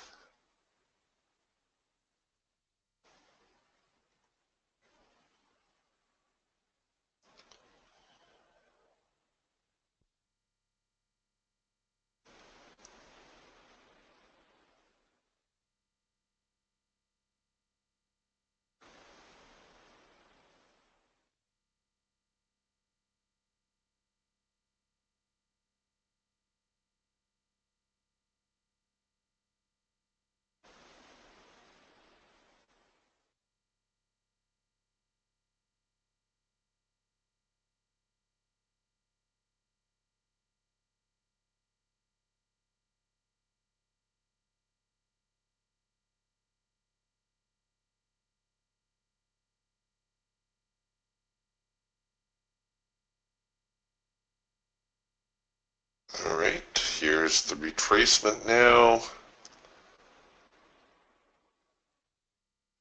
All right, here's the retracement now.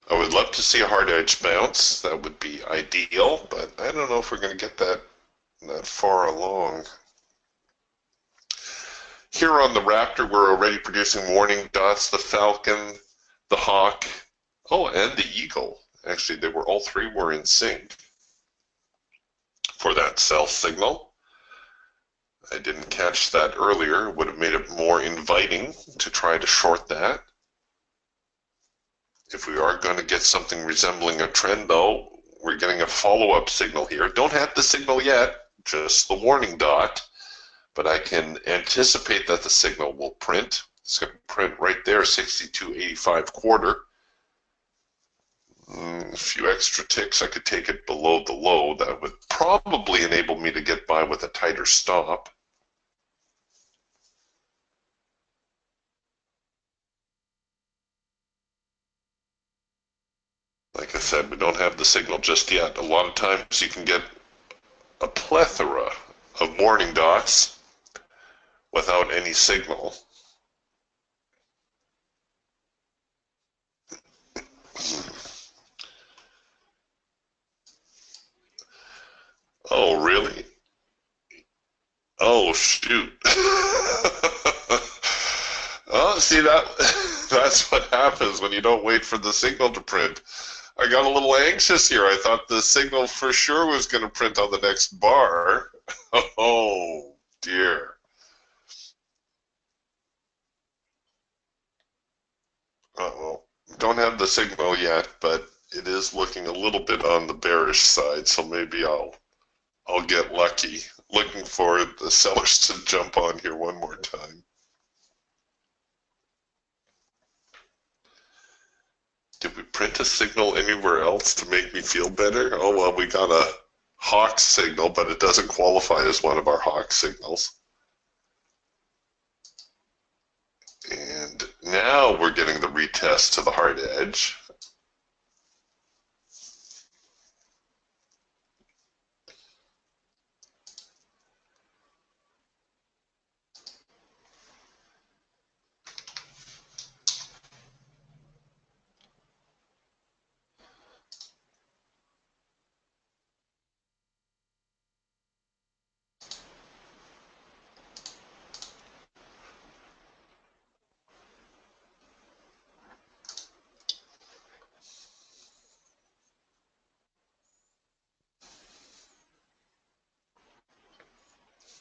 I would love to see a hard edge bounce. That would be ideal, but I don't know if we're going to get that far along. Here on the Raptor, we're already producing warning dots, the Falcon, the Hawk, oh, and the Eagle. Actually, all three were in sync for that sell signal. I didn't catch that earlier. Would have made it more inviting to try to short that. If we are going to get something resembling a trend, though, we're getting a follow-up signal here. Don't have the signal yet, just the warning dot, but I can anticipate that the signal will print. It's going to print right there, 62.85 quarter. A few extra ticks, I could take it below the low. That would probably enable me to get by with a tighter stop. Like I said, we don't have the signal just yet. A lot of times you can get a plethora of warning dots without any signal. Oh, really? Oh, shoot. Oh, see, that's what happens when you don't wait for the signal to print. I got a little anxious here. I thought the signal for sure was going to print on the next bar. Oh, dear. Uh-oh. Don't have the signal yet, but it is looking a little bit on the bearish side, so maybe I'll get lucky. Looking for the sellers to jump on here one more time. Did we print a signal anywhere else to make me feel better? Oh, well, we got a Hawk signal, but it doesn't qualify as one of our Hawk signals. And now we're getting the retest to the hard edge.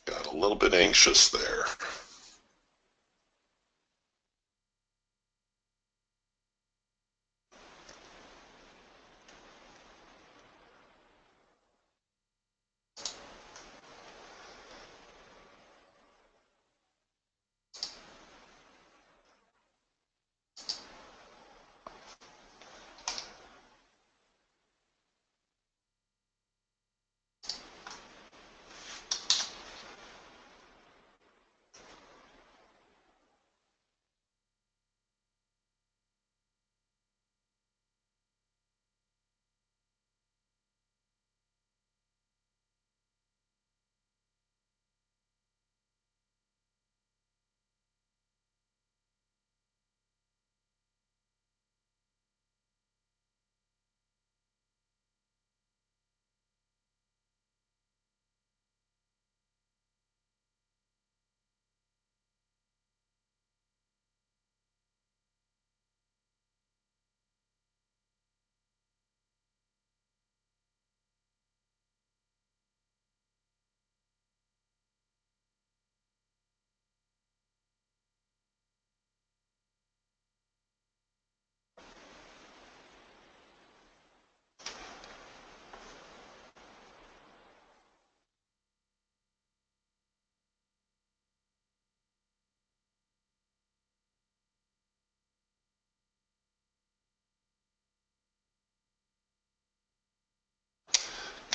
Got a little bit anxious there.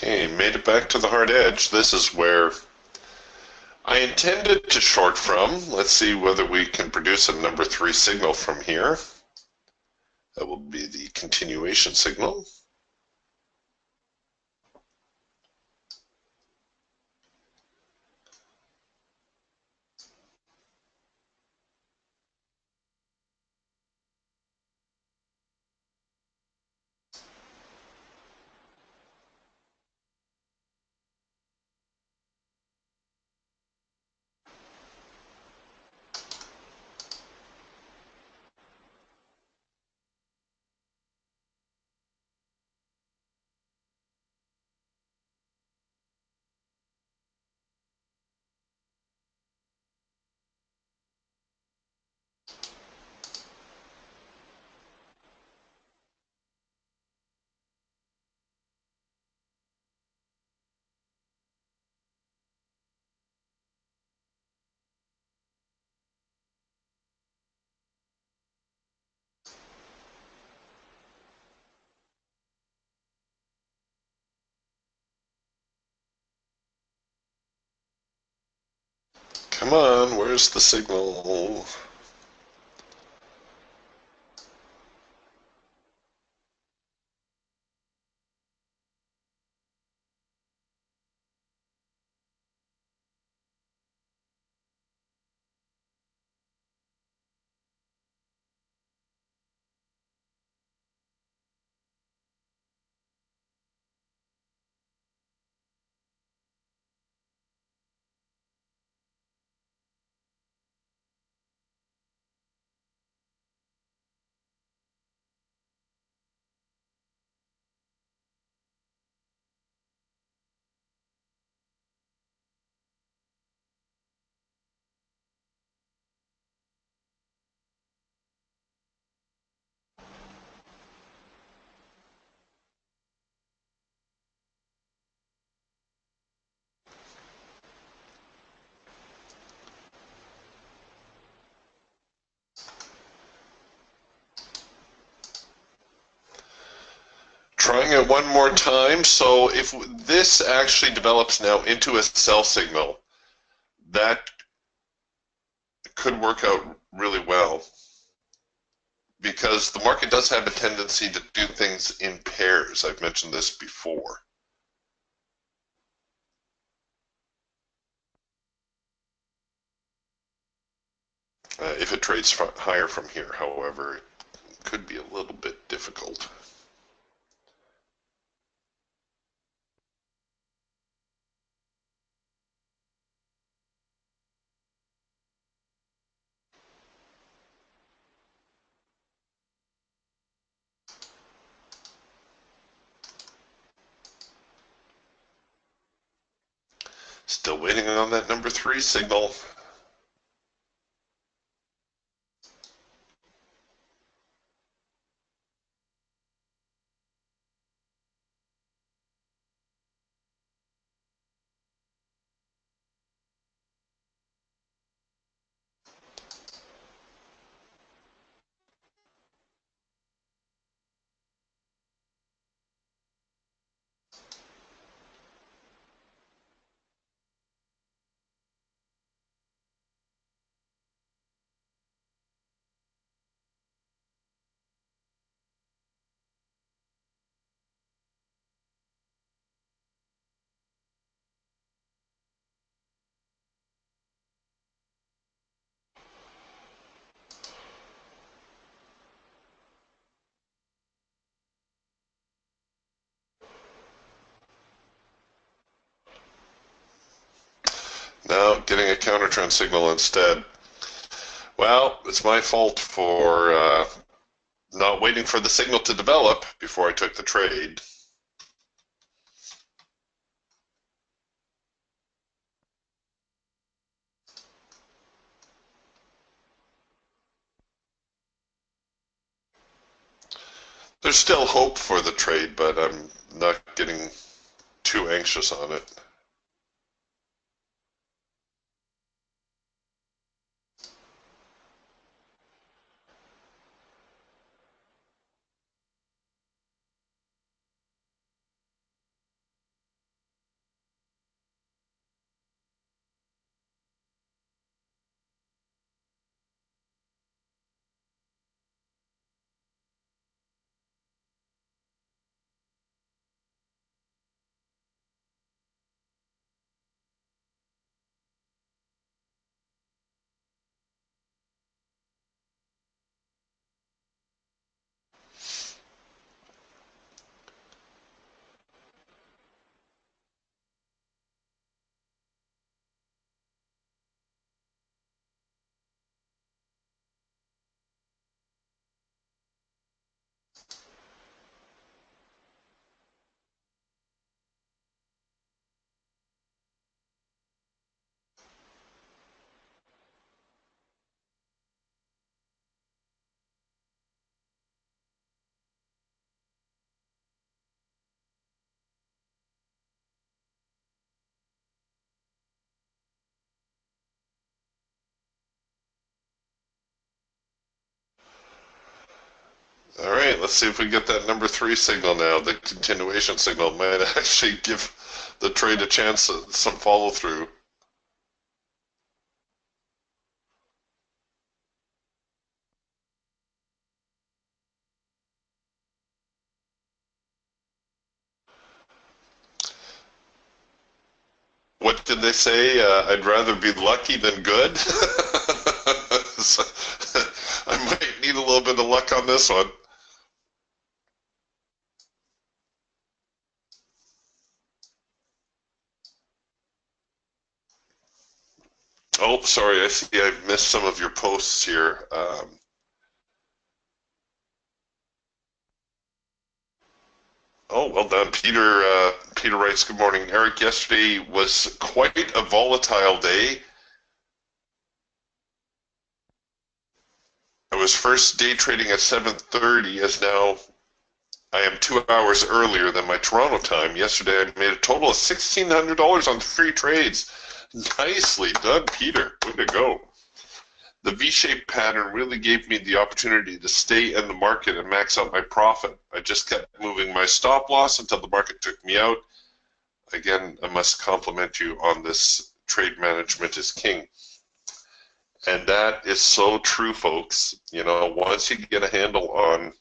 Okay, made it back to the hard edge. This is where I intended to short from. Let's see whether we can produce a number 3 signal from here. That will be the continuation signal. Come on, where's the signal? Trying it one more time. So if this actually develops now into a sell signal, that could work out really well because the market does have a tendency to do things in pairs. I've mentioned this before. If it trades higher from here, however, it could be a little bit difficult. Still waiting on that number 3 signal. Now getting a counter-trend signal instead. Well, it's my fault for not waiting for the signal to develop before I took the trade. There's still hope for the trade, but I'm not getting too anxious on it. All right, let's see if we get that number 3 signal now. The continuation signal might actually give the trade a chance at some follow through. What did they say? I'd rather be lucky than good. So, I might need a little bit of luck on this one. Oh, sorry, I see I've missed some of your posts here. Oh, well done, Peter. Peter writes, "Good morning, Eric. Yesterday was quite a volatile day. I was first day trading at 7:30, as now I am 2 hours earlier than my Toronto time. Yesterday, I made a total of $1,600 on 3 trades. Nicely done, Peter. Way to go. The V-shaped pattern really gave me the opportunity to stay in the market and max out my profit. I just kept moving my stop loss until the market took me out. Again, I must compliment you on this. Trade management is king." And that is so true, folks. You know, once you get a handle on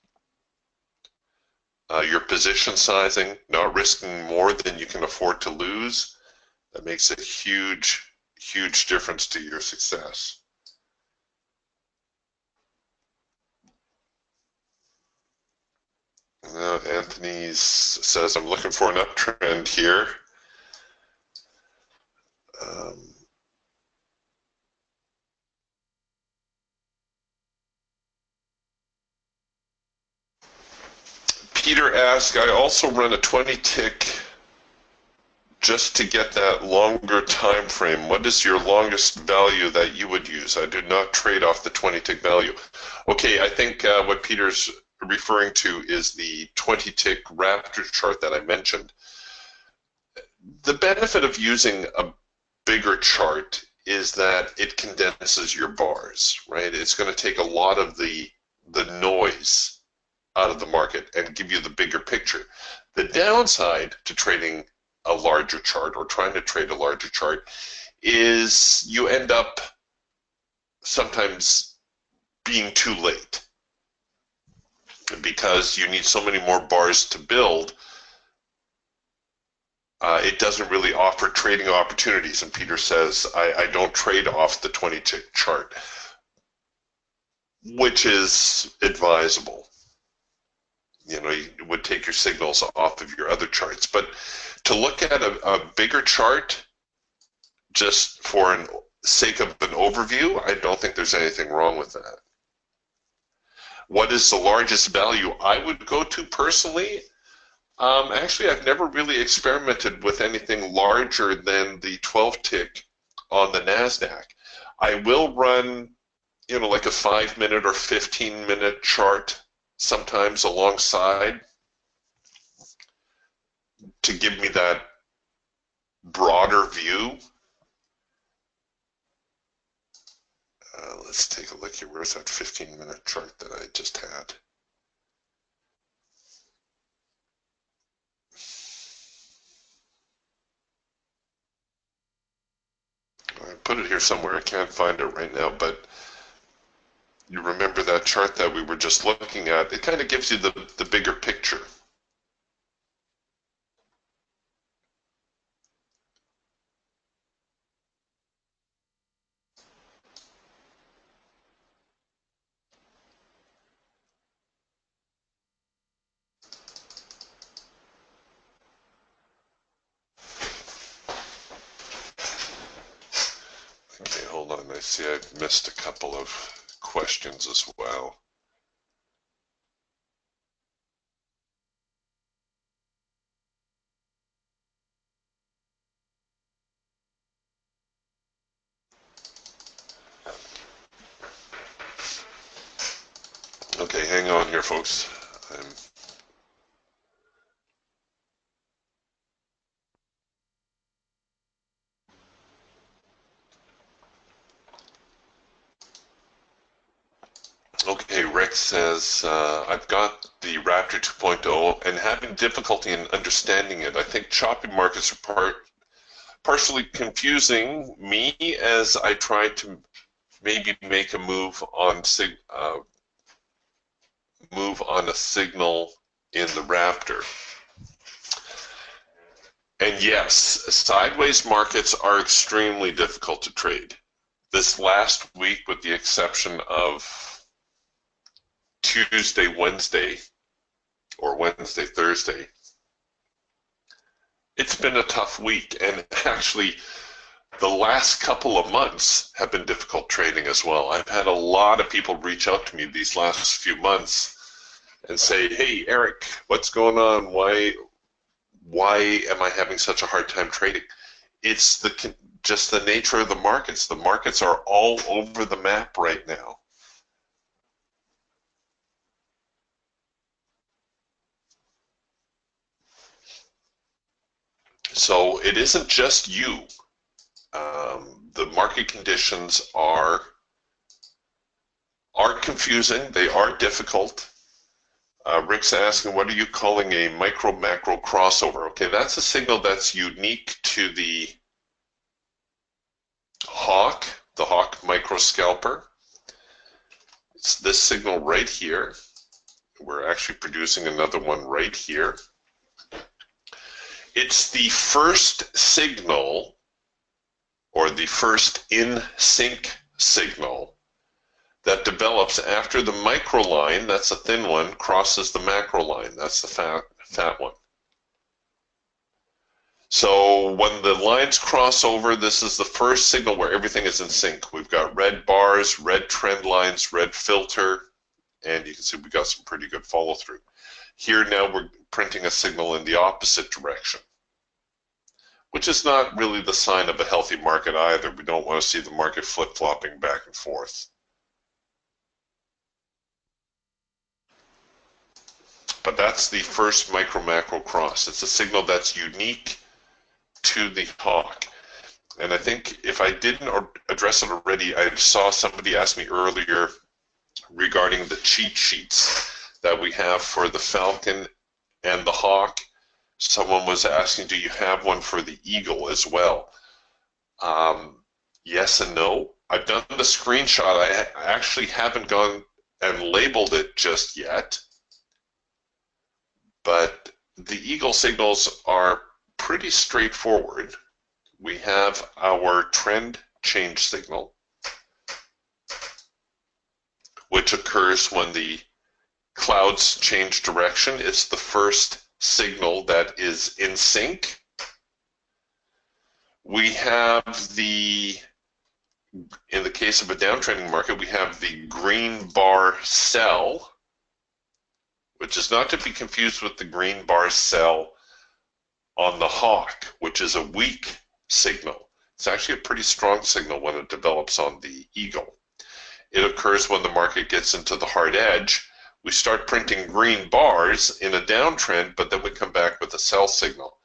your position sizing, not risking more than you can afford to lose, that makes a huge, huge difference to your success. Now, Anthony says, "I'm looking for an uptrend here." Peter asked, "I also run a 20-tick just to get that longer time frame. What is your longest value that you would use? I do not trade off the 20-tick value." Okay, I think what Peter's referring to is the 20-tick Raptor chart that I mentioned. The benefit of using a bigger chart is that it condenses your bars, right? It's going to take a lot of the noise out of the market and give you the bigger picture. The downside to trading a larger chart or trying to trade a larger chart is you end up sometimes being too late because you need so many more bars to build. It doesn't really offer trading opportunities. And Peter says, I don't trade off the 20-tick chart, which is advisable. You know, you would take your signals off of your other charts. But to look at a bigger chart just for the sake of an overview, I don't think there's anything wrong with that. What is the largest value I would go to personally? Actually, I've never really experimented with anything larger than the 12-tick on the NASDAQ. I will run, you know, like a 5-minute or 15-minute chart sometimes alongside to give me that broader view. Let's take a look here. Where's that 15-minute chart that I just had? I put it here somewhere. I can't find it right now, but you remember that chart that we were just looking at? It kind of gives you the bigger picture. Okay, hold on. I see I've missed a couple of questions as well. Okay, hang on here, folks. Okay, Rex says, says, I've got the Raptor 2.0 and having difficulty in understanding it. I think choppy markets are partially confusing me as I try to maybe make a move on a signal in the Raptor. And yes, sideways markets are extremely difficult to trade. This last week, with the exception of Tuesday, Wednesday, or Wednesday, Thursday, it's been a tough week. And actually, the last couple of months have been difficult trading as well. I've had a lot of people reach out to me these last few months and say, hey, Eric, what's going on? Why am I having such a hard time trading? It's just the nature of the markets. The markets are all over the map right now. So it isn't just you. The market conditions are confusing. They are difficult. Rick's asking, what are you calling a micro-macro crossover? Okay, that's a signal that's unique to the Hawk micro scalper. It's this signal right here. We're actually producing another one right here. It's the first signal, or the first in-sync signal, that develops after the micro line, that's a thin one, crosses the macro line, that's the fat one. So when the lines cross over, this is the first signal where everything is in sync. We've got red bars, red trend lines, red filter, and you can see we got some pretty good follow through. Here now we're printing a signal in the opposite direction, which is not really the sign of a healthy market either. We don't want to see the market flip-flopping back and forth. But that's the first micro-macro cross. It's a signal that's unique to the Hawk. And I think if I didn't address it already, I saw somebody ask me earlier regarding the cheat sheets that we have for the Falcon and the Hawk. Someone was asking, do you have one for the Eagle as well? Yes and no. I've done the screenshot. I actually haven't gone and labeled it just yet. But the Eagle signals are pretty straightforward. We have our trend change signal, which occurs when the clouds change direction. It's the first signal that is in sync. We have in the case of a downtrending market, we have the green bar sell, which is not to be confused with the green bar sell on the Hawk, which is a weak signal. It's actually a pretty strong signal when it develops on the Eagle. It occurs when the market gets into the hard edge. We start printing green bars in a downtrend, but then we come back with a sell signal.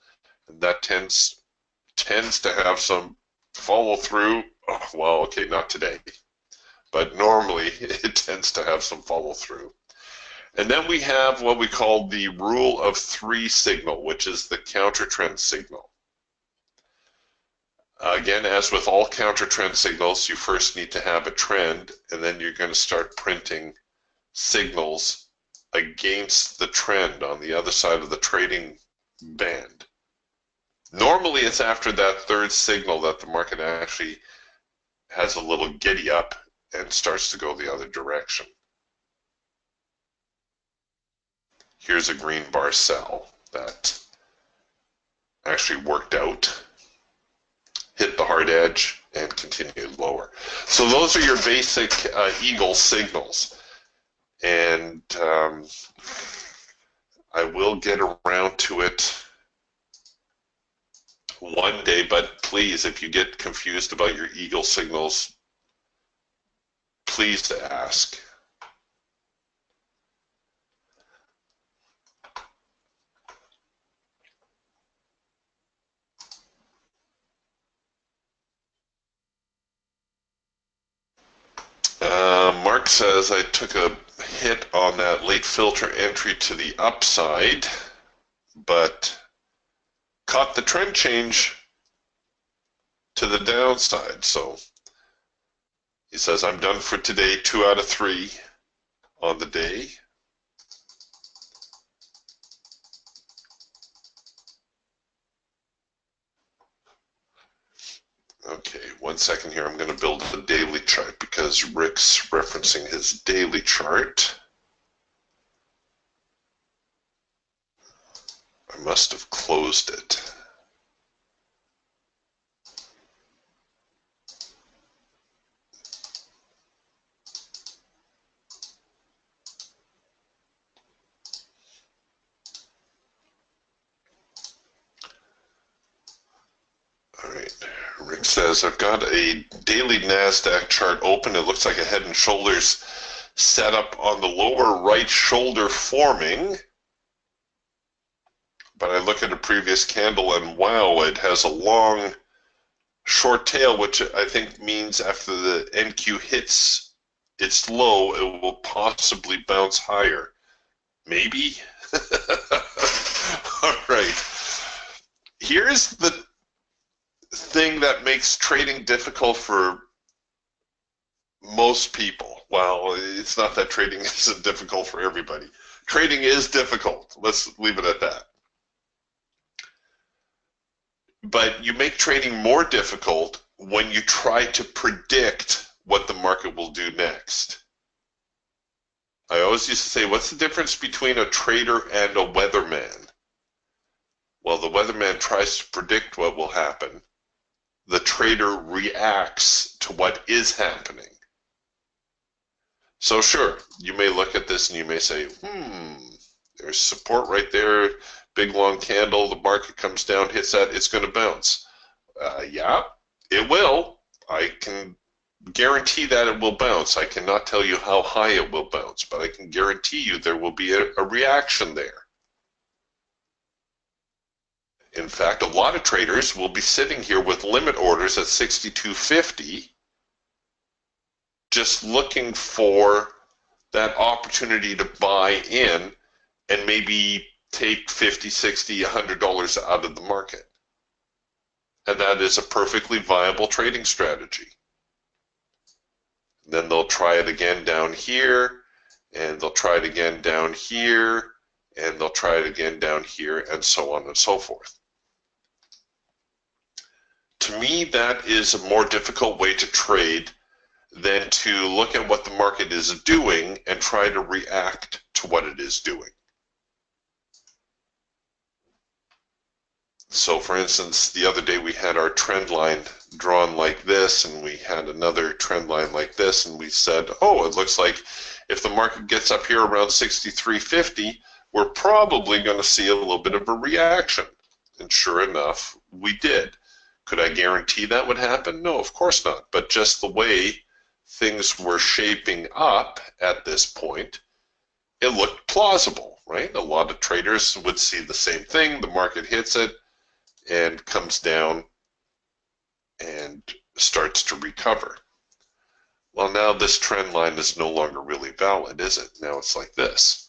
And that tends to have some follow through. Oh, well, okay, not today, but normally it tends to have some follow through. And then we have what we call the rule of three signal, which is the counter trend signal. Again, as with all counter trend signals, you first need to have a trend, and then you're going to start printing signals against the trend on the other side of the trading band. Normally, it's after that third signal that the market actually has a little giddy up and starts to go the other direction. Here's a green bar sell that actually worked out, hit the hard edge, and continued lower. So those are your basic Eagle signals. And I will get around to it one day, but please, if you get confused about your Eagle signals, please ask. Mark says, I took a hit on that late filter entry to the upside, but caught the trend change to the downside. So he says, I'm done for today, 2 out of 3 on the day. Okay, 1 second here. I'm going to build the daily chart because Rick's referencing his daily chart. I must have closed it. All right, Rick says, I've got a daily NASDAQ chart open. It looks like a head and shoulders set up on the lower right shoulder forming. But I look at a previous candle and wow, it has a long short tail, which I think means after the NQ hits its low, it will possibly bounce higher. Maybe? All right. Here's the thing that makes trading difficult for most people. Well, it's not that trading isn't difficult for everybody. Trading is difficult. Let's leave it at that. But you make trading more difficult when you try to predict what the market will do next. I always used to say, what's the difference between a trader and a weatherman? Well, the weatherman tries to predict what will happen. The trader reacts to what is happening. So sure, you may look at this and you may say, there's support right there, big long candle, the market comes down, hits that, it's going to bounce. Yeah, it will. I can guarantee that it will bounce. I cannot tell you how high it will bounce, but I can guarantee you there will be a reaction there. In fact, a lot of traders will be sitting here with limit orders at 62.50, just looking for that opportunity to buy in and maybe take $50, $60, $100 out of the market. And that is a perfectly viable trading strategy. Then they'll try it again down here, and they'll try it again down here, and they'll try it again down here, and so on and so forth. To me, that is a more difficult way to trade than to look at what the market is doing and try to react to what it is doing. So for instance, the other day we had our trend line drawn like this, and we had another trend line like this, and we said, oh, it looks like if the market gets up here around 63.50, we're probably going to see a little bit of a reaction. And sure enough, we did. Could I guarantee that would happen? No, of course not. But just the way things were shaping up at this point, it looked plausible, right? A lot of traders would see the same thing. The market hits it and comes down and starts to recover. Well, now this trend line is no longer really valid, is it? Now it's like this.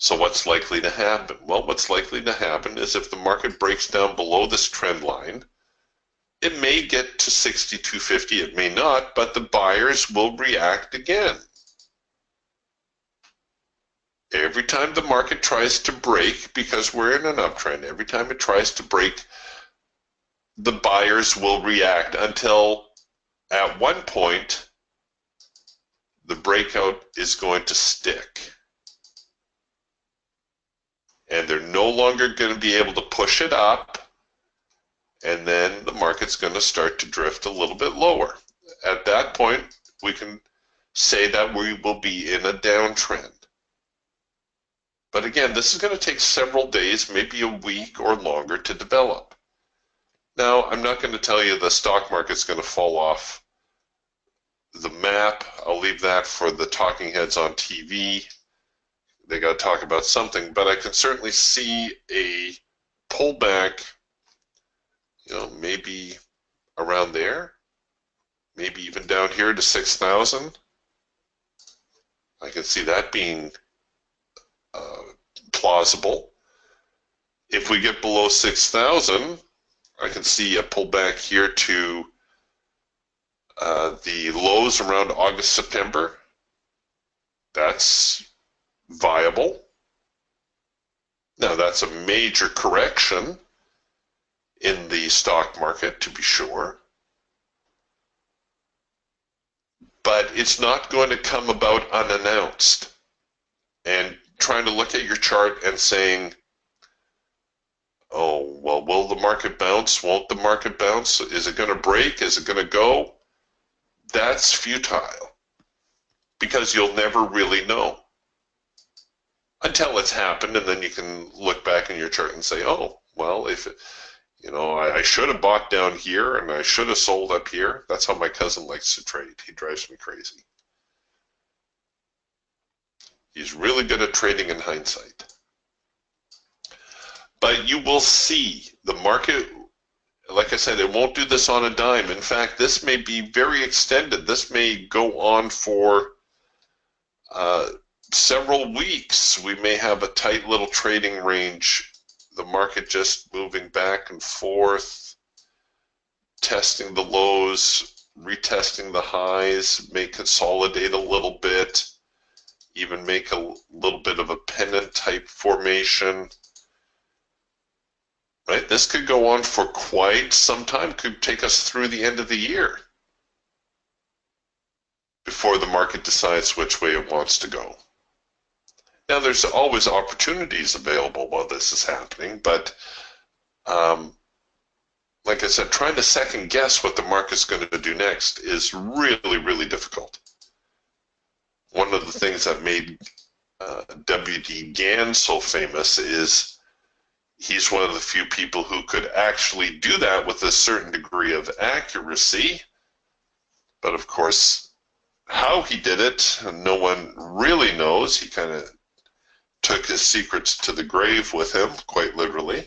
So what's likely to happen? Well, what's likely to happen is if the market breaks down below this trend line, it may get to 62.50, it may not, but the buyers will react again. Every time the market tries to break, because we're in an uptrend, every time it tries to break, the buyers will react until at one point the breakout is going to stick. And they're no longer going to be able to push it up, and then the market's going to start to drift a little bit lower. At that point, we can say that we will be in a downtrend. But again, this is going to take several days, maybe a week or longer to develop. Now, I'm not going to tell you the stock market's going to fall off the map. I'll leave that for the talking heads on TV. They got to talk about something, but I can certainly see a pullback, maybe around there, maybe even down here to 6,000. I can see that being plausible. If we get below 6,000, I can see a pullback here to the lows around August, September. That's viable. Now, that's a major correction in the stock market, to be sure. But it's not going to come about unannounced. And trying to look at your chart and saying, oh, well, will the market bounce? Won't the market bounce? Is it going to break? Is it going to go? That's futile, because you'll never really know until it's happened, and then you can look back in your chart and say, oh, well, if it, I should have bought down here and I should have sold up here. That's how my cousin likes to trade. He drives me crazy. He's really good at trading in hindsight. But you will see the market, like I said, it won't do this on a dime. In fact, this may be very extended. This may go on for several weeks. We may have a tight little trading range, the market just moving back and forth, testing the lows, retesting the highs, may consolidate a little bit, even make a little bit of a pennant type formation. Right? This could go on for quite some time, could take us through the end of the year before the market decides which way it wants to go. Now, there's always opportunities available while this is happening, but like I said, trying to second guess what the market's going to do next is really, really difficult. One of the things that made W.D. Gann so famous is he's one of the few people who could actually do that with a certain degree of accuracy. But of course, how he did it, no one really knows. He kind of took his secrets to the grave with him, quite literally.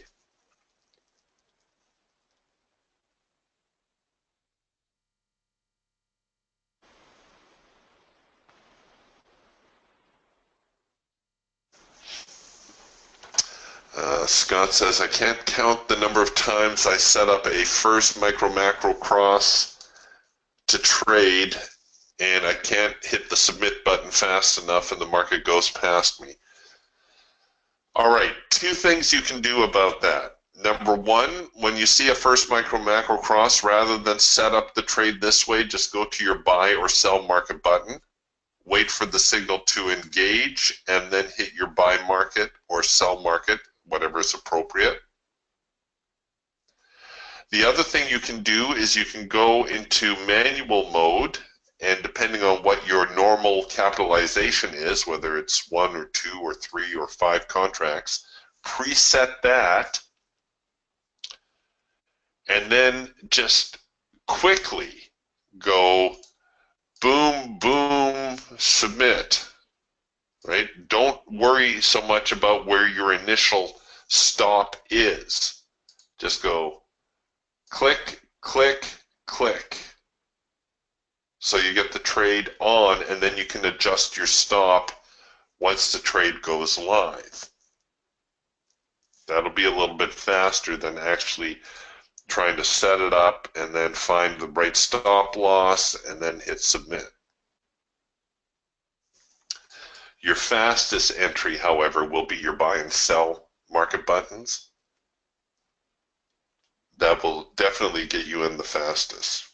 Scott says, I can't count the number of times I set up a first micro-macro cross to trade, and I can't hit the submit button fast enough and the market goes past me. All right, two things you can do about that. Number one, when you see a first micro-macro cross, rather than set up the trade this way, just go to your buy or sell market button, wait for the signal to engage, and then hit your buy market or sell market, whatever is appropriate. The other thing you can do is you can go into manual mode, and depending on what your normal capitalization is, whether it's 1 or 2 or 3 or 5 contracts, preset that, and then just quickly go boom, boom, submit. Right? Don't worry so much about where your initial stop is. Just go click, click, click. So you get the trade on, and then you can adjust your stop once the trade goes live. That'll be a little bit faster than actually trying to set it up and then find the right stop loss and then hit submit. Your fastest entry, however, will be your buy and sell market buttons. That will definitely get you in the fastest.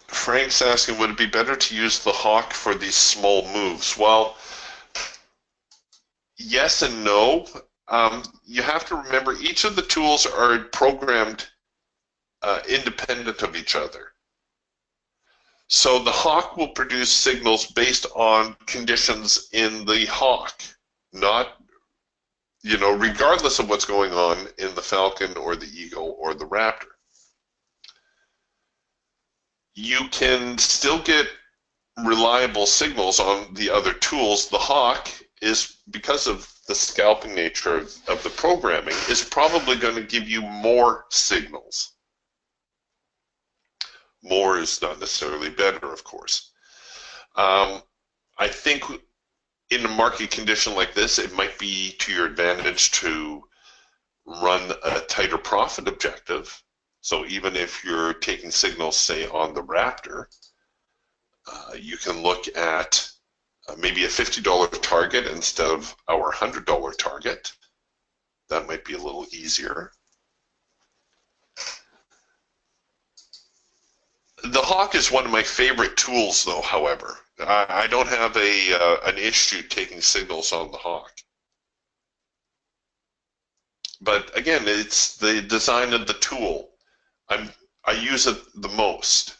Frank's asking, would it be better to use the hawk for these small moves? Well, yes and no. You have to remember each of the tools are programmed independent of each other. So the hawk will produce signals based on conditions in the hawk, not, regardless of what's going on in the falcon or the eagle or the raptor. You can still get reliable signals on the other tools. The hawk is, because of the scalping nature of the programming, is probably going to give you more signals. More is not necessarily better, of course. I think in a market condition like this, it might be to your advantage to run a tighter profit objective. So even if you're taking signals, say, on the Raptor, you can look at maybe a $50 target instead of our $100 target. That might be a little easier. The Hawk is one of my favorite tools, though, however. I don't have an issue taking signals on the Hawk. But again, it's the design of the tool. I use it the most.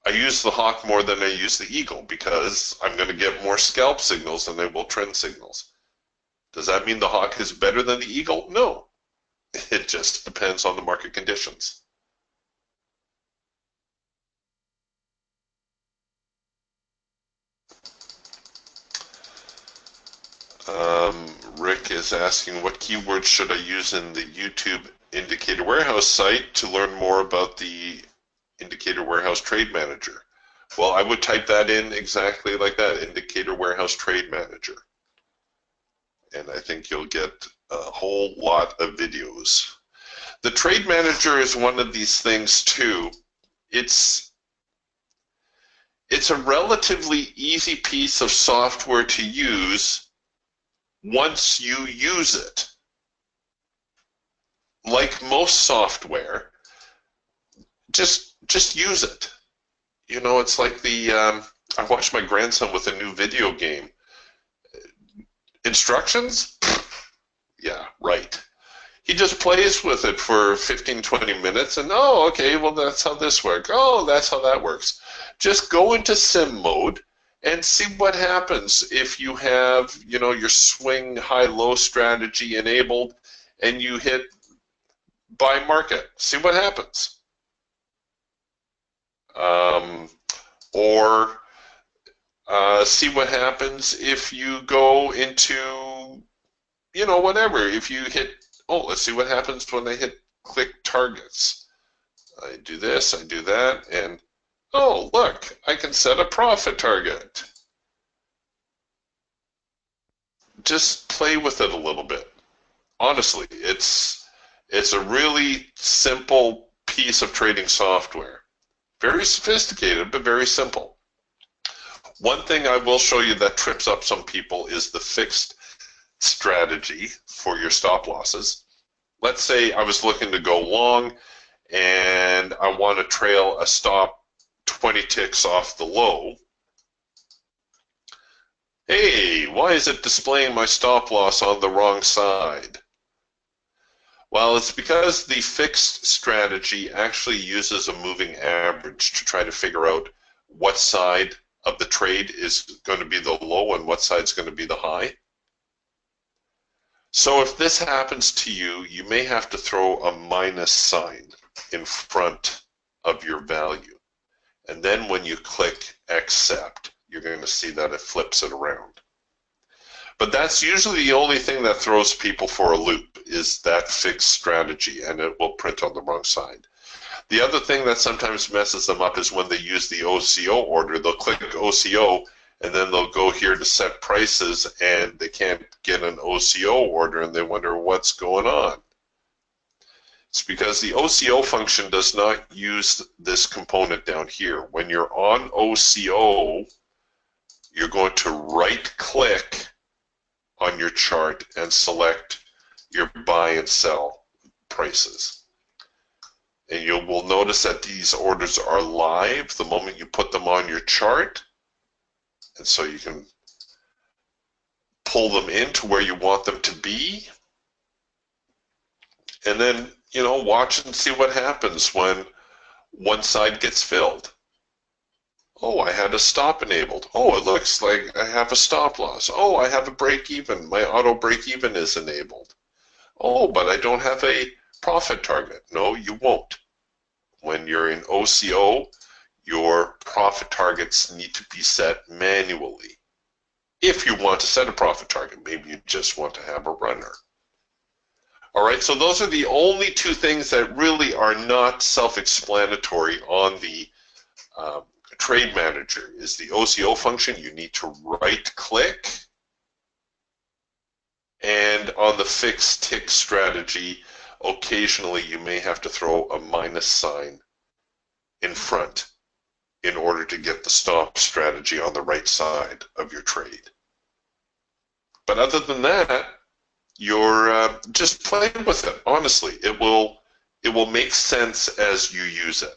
I use the Hawk more than I use the Eagle because I'm going to get more scalp signals than I will trend signals. Does that mean the Hawk is better than the Eagle? No. It just depends on the market conditions. Rick is asking, what keywords should I use in the YouTube Indicator Warehouse site to learn more about the Indicator Warehouse Trade Manager? Well, I would type that in exactly like that, Indicator Warehouse Trade Manager. And I think you'll get a whole lot of videos. The Trade Manager is one of these things too. It's a relatively easy piece of software to use once you use it. Like most software, just use it. You know, it's like I watched my grandson with a new video game. Instructions? Yeah, right. He just plays with it for 15, 20 minutes and, oh, okay, well, that's how this works. Oh, that's how that works. Just go into sim mode and see what happens if you have, you know, your swing high-low strategy enabled and you hit buy market. See what happens. Or see what happens if you go into, you know, whatever. If you hit, oh, let's see what happens when I hit click targets. I do this, I do that, and oh, look, I can set a profit target. Just play with it a little bit. Honestly, it's a really simple piece of trading software. Very sophisticated, but very simple. One thing I will show you that trips up some people is the fixed strategy for your stop losses. Let's say I was looking to go long and I want to trail a stop 20 ticks off the low. Hey, why is it displaying my stop loss on the wrong side? Well, it's because the fixed strategy actually uses a moving average to try to figure out what side of the trade is going to be the low and what side is going to be the high. So if this happens to you, you may have to throw a minus sign in front of your value. And then when you click accept, you're going to see that it flips it around. But that's usually the only thing that throws people for a loop, is that fixed strategy, and it will print on the wrong side. The other thing that sometimes messes them up is when they use the OCO order. They'll click OCO, and then they'll go here to set prices, and they can't get an OCO order, and they wonder what's going on. It's because the OCO function does not use this component down here. When you're on OCO, you're going to right-click on your chart and select your buy and sell prices. And you will notice that these orders are live the moment you put them on your chart. And so you can pull them into where you want them to be. And then, you know, watch and see what happens when one side gets filled. Oh, I had a stop enabled. Oh, it looks like I have a stop loss. Oh, I have a break even. My auto break even is enabled. Oh, but I don't have a profit target. No, you won't. When you're in OCO, your profit targets need to be set manually. If you want to set a profit target, maybe you just want to have a runner. All right, so those are the only two things that really are not self-explanatory on the Trade Manager. Is the OCO function. You need to right-click, and on the fixed tick strategy, occasionally you may have to throw a minus sign in front in order to get the stop strategy on the right side of your trade. But other than that, you're just playing with it. Honestly, it will make sense as you use it.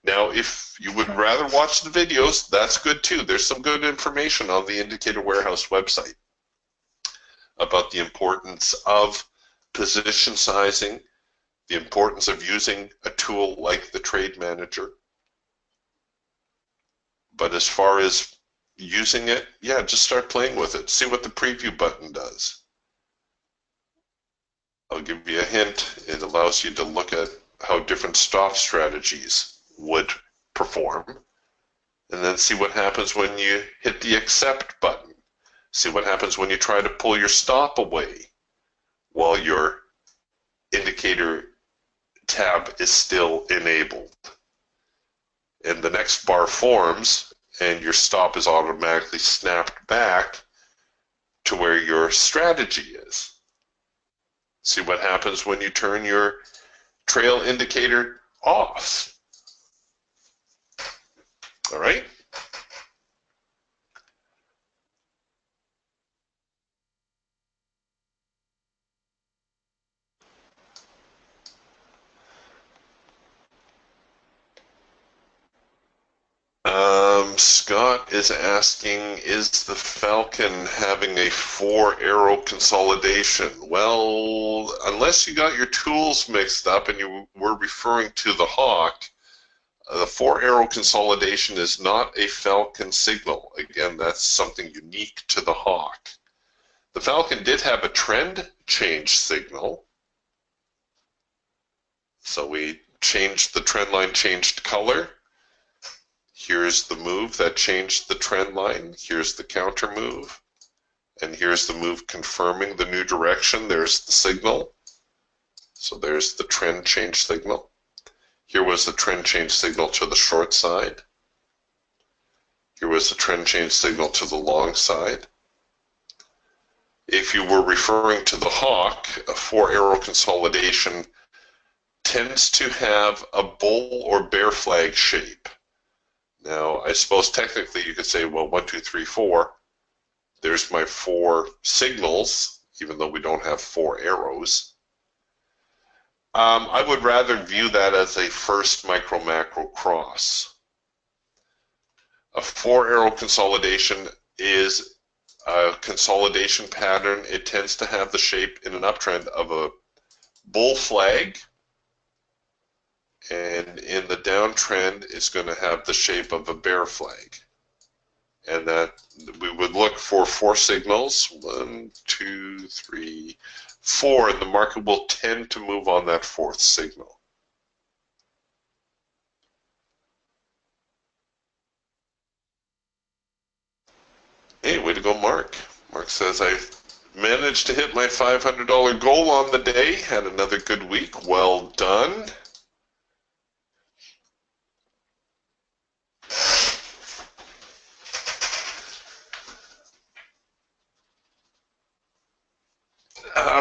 Now, if you would rather watch the videos, that's good too. There's some good information on the Indicator Warehouse website about the importance of position sizing, the importance of using a tool like the Trade Manager. But as far as using it, yeah, just start playing with it. See what the preview button does. I'll give you a hint. It allows you to look at how different stop strategies would perform, and then see what happens when you hit the accept button. See what happens when you try to pull your stop away while your indicator tab is still enabled. And the next bar forms, and your stop is automatically snapped back to where your strategy is. See what happens when you turn your trail indicator off. All right? Scott is asking, is the Falcon having a 4-arrow consolidation? Well, unless you got your tools mixed up and you were referring to the Hawk, the 4-arrow consolidation is not a Falcon signal. Again, that's something unique to the Hawk. The Falcon did have a trend change signal. So we changed the trend line, changed color. Here's the move that changed the trend line. Here's the counter move. And here's the move confirming the new direction. There's the signal. So there's the trend change signal. Here was the trend change signal to the short side. Here was the trend change signal to the long side. If you were referring to the Hawk, a 4-arrow consolidation tends to have a bull or bear flag shape. Now, I suppose technically you could say, well, 1, 2, 3, 4. There's my 4 signals, even though we don't have 4 arrows. I would rather view that as a first micro-macro cross. A 4-arrow consolidation is a consolidation pattern. It tends to have the shape in an uptrend of a bull flag, and in the downtrend it's going to have the shape of a bear flag. And that we would look for 4 signals, 1, 2, 3, 4, and the market will tend to move on that 4th signal. Hey, way to go, Mark. Mark says, I managed to hit my $500 goal on the day, had another good week. Well done.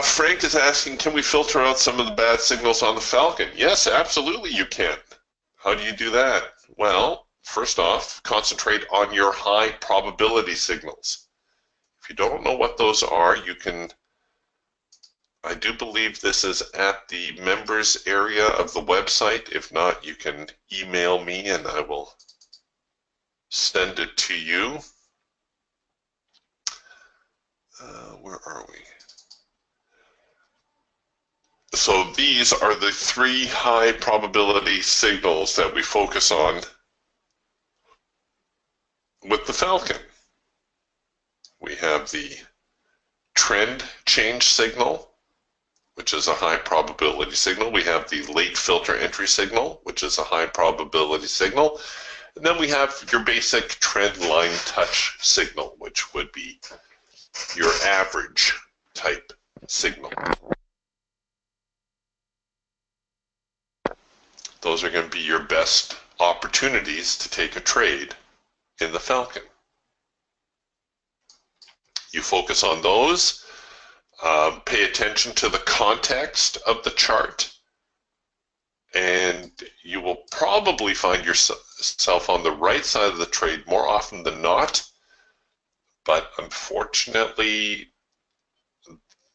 Frank is asking, can we filter out some of the bad signals on the Falcon? Yes, absolutely you can. How do you do that? Well, first off, concentrate on your high probability signals. If you don't know what those are, you can, I do believe this is at the members area of the website. If not, you can email me and I will send it to you. Where are we? So these are the 3 high probability signals that we focus on with the Falcon. We have the trend change signal, which is a high probability signal. We have the late filter entry signal, which is a high probability signal. And then we have your basic trend line touch signal, which would be your average type signal. those are going to be your best opportunities to take a trade in the Falcon. You focus on those, pay attention to the context of the chart, and you will probably find yourself on the right side of the trade more often than not. But unfortunately,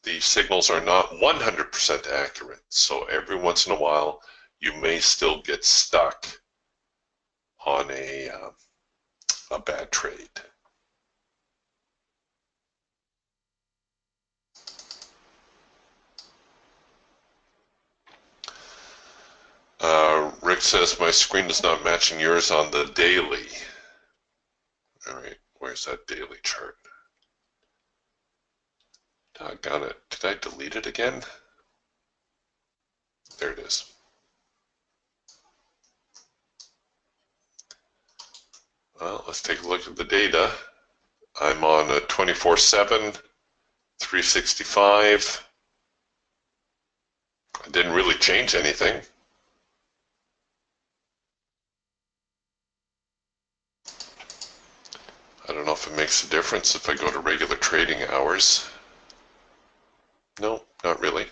the signals are not 100% accurate. So every once in a while, you may still get stuck on a bad trade. Rick says, my screen is not matching yours on the daily. All right, where's that daily chart? Doggone it. Did I delete it again? There it is. Well, let's take a look at the data. I'm on a 24/7, 365. I didn't really change anything. I don't know if it makes a difference if I go to regular trading hours. No, not really.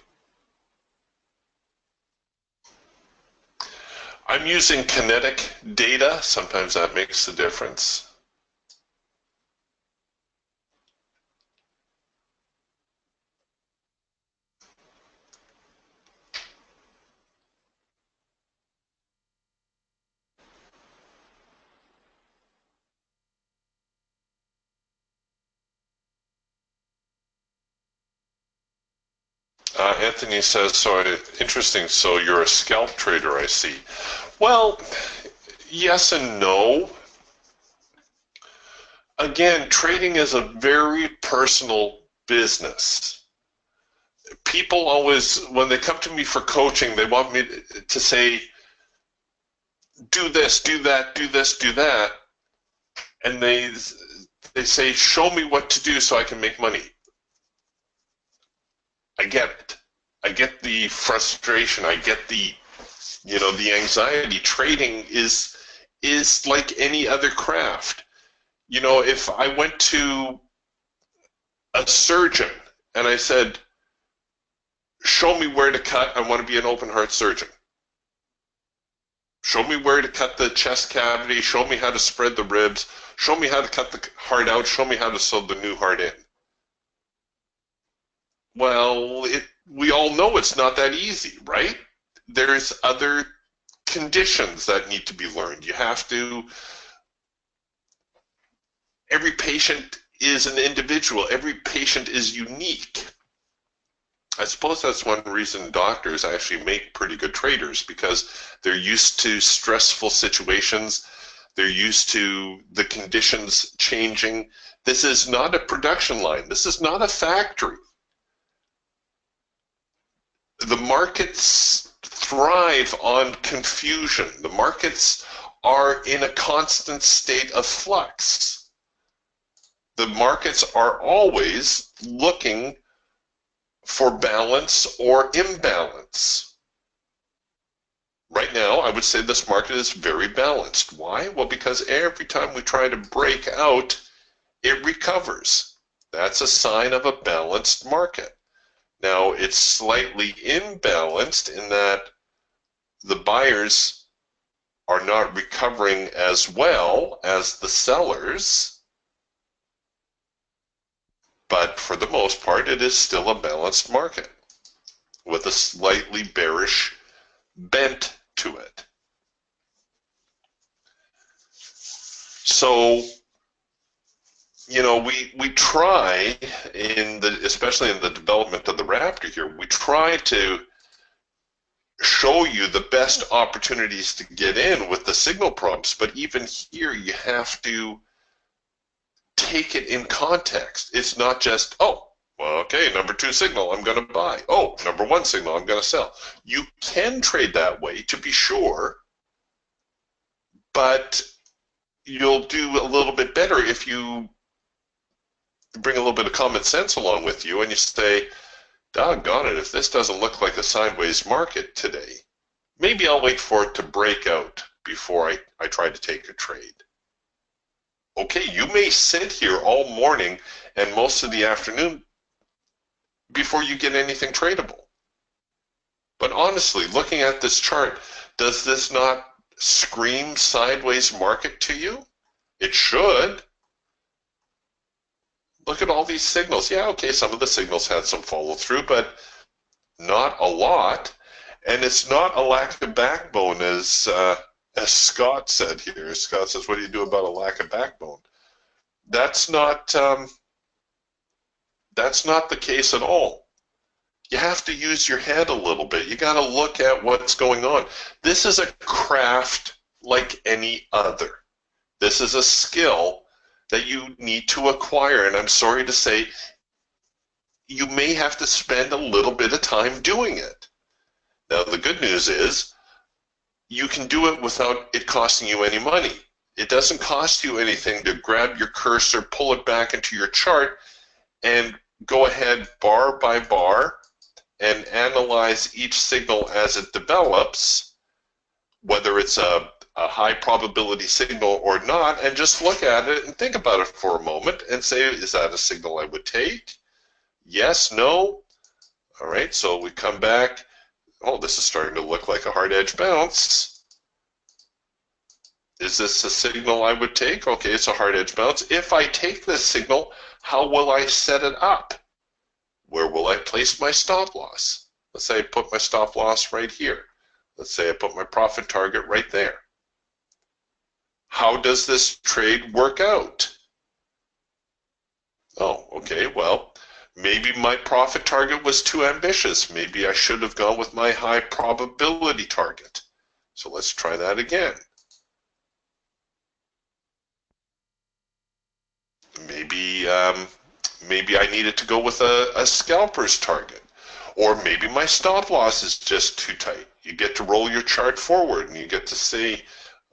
I'm using kinetic data. Sometimes that makes a difference. Anthony says, so interesting, so you're a scalp trader, I see. Well, yes and no. Again, trading is a very personal business. People always, when they come to me for coaching, they want me to say, do this, do that, do this, do that. And they say, show me what to do so I can make money. I get it. I get the frustration. I get the, the anxiety. Trading is like any other craft. If I went to a surgeon and I said, show me where to cut, I want to be an open heart surgeon. Show me where to cut the chest cavity, show me how to spread the ribs, show me how to cut the heart out, show me how to sew the new heart in. Well, we all know it's not that easy, right? There's other conditions that need to be learned. You have to, every patient is an individual. Every patient is unique. I suppose that's one reason doctors actually make pretty good traders, because they're used to stressful situations. They're used to the conditions changing. This is not a production line. This is not a factory. The markets thrive on confusion. The markets are in a constant state of flux. The markets are always looking for balance or imbalance. Right now, I would say this market is very balanced. Why? Well, because every time we try to break out, it recovers. That's a sign of a balanced market. Now, it's slightly imbalanced in that the buyers are not recovering as well as the sellers, but for the most part, it is still a balanced market with a slightly bearish bent to it. So, we try, especially in the development of the Raptor here, we try to show you the best opportunities to get in with the signal prompts, but even here you have to take it in context. It's not just, oh, well, okay, number 2 signal, I'm going to buy. Oh, number 1 signal, I'm going to sell. You can trade that way, to be sure, but you'll do a little bit better if you bring a little bit of common sense along with you and you say, doggone it, if this doesn't look like a sideways market today, maybe I'll wait for it to break out before I try to take a trade. Okay, you may sit here all morning and most of the afternoon before you get anything tradable. But honestly, looking at this chart, does this not scream sideways market to you? It should. Look at all these signals. Yeah, okay, some of the signals had some follow through, but not a lot. And it's not a lack of backbone, as Scott said here. Scott says, what do you do about a lack of backbone? That's not the case at all. You have to use your head a little bit. You got to look at what's going on. This is a craft like any other. This is a skill that you need to acquire, and I'm sorry to say, you may have to spend a little bit of time doing it. Now, the good news is you can do it without it costing you any money. It doesn't cost you anything to grab your cursor, pull it back into your chart, and go ahead bar by bar and analyze each signal as it develops, whether it's a high probability signal or not, and just look at it and think about it for a moment and say, is that a signal I would take? Yes, no. All right, so we come back. Oh, this is starting to look like a hard edge bounce. Is this a signal I would take? Okay, it's a hard edge bounce. If I take this signal, how will I set it up? Where will I place my stop loss? Let's say I put my stop loss right here. Let's say I put my profit target right there. How does this trade work out? Oh, okay, well, maybe my profit target was too ambitious. Maybe I should have gone with my high probability target. So let's try that again. Maybe I needed to go with a scalper's target. Or maybe my stop loss is just too tight. You get to roll your chart forward and you get to say,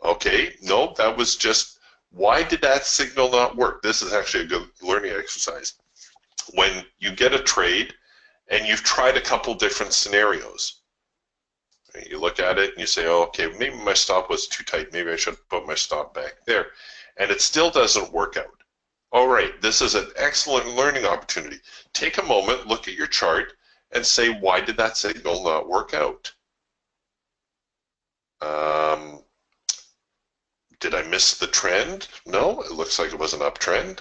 okay, no, that was just, why did that signal not work? This is actually a good learning exercise. When you get a trade and you've tried a couple different scenarios, you look at it and you say, oh, okay, maybe my stop was too tight. Maybe I should put my stop back there. And it still doesn't work out. All right, this is an excellent learning opportunity. Take a moment, look at your chart, and say, why did that signal not work out? Did I miss the trend? No, it looks like it was an uptrend.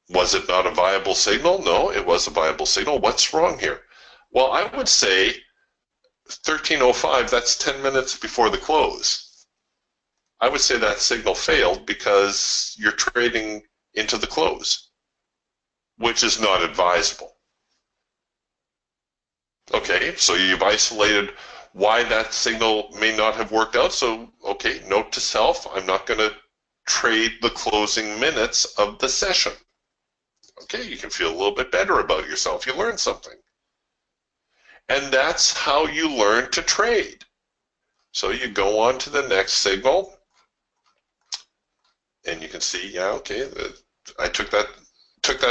Was it not a viable signal? No, it was a viable signal. What's wrong here? Well, I would say 13:05, that's 10 minutes before the close. I would say that signal failed because you're trading into the close, which is not advisable. Okay, so you've isolated why that signal may not have worked out. So, okay, note to self, I'm not going to trade the closing minutes of the session. Okay, you can feel a little bit better about yourself. You learned something. And that's how you learn to trade. So you go on to the next signal, and you can see, yeah, okay, I took that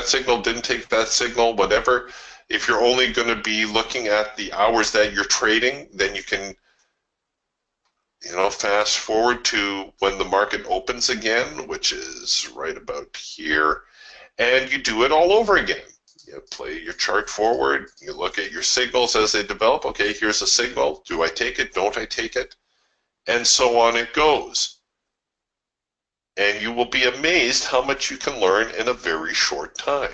signal, didn't take that signal, whatever. If you're only going to be looking at the hours that you're trading, then you can, fast forward to when the market opens again, which is right about here, and you do it all over again. You play your chart forward, you look at your signals as they develop. Okay, here's a signal. Do I take it? Don't I take it? And so on it goes. And you will be amazed how much you can learn in a very short time.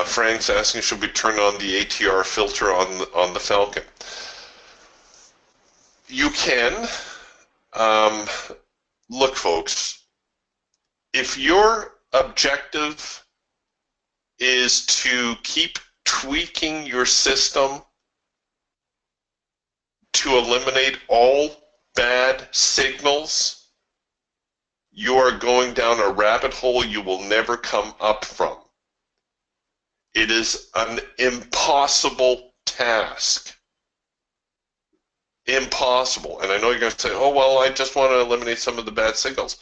Frank's asking, should we turn on the ATR filter on the Falcon? You can. Look, folks, if your objective is to keep tweaking your system to eliminate all bad signals, you are going down a rabbit hole you will never come up from. It is an impossible task. Impossible. And I know you're going to say, oh, well, I just want to eliminate some of the bad signals.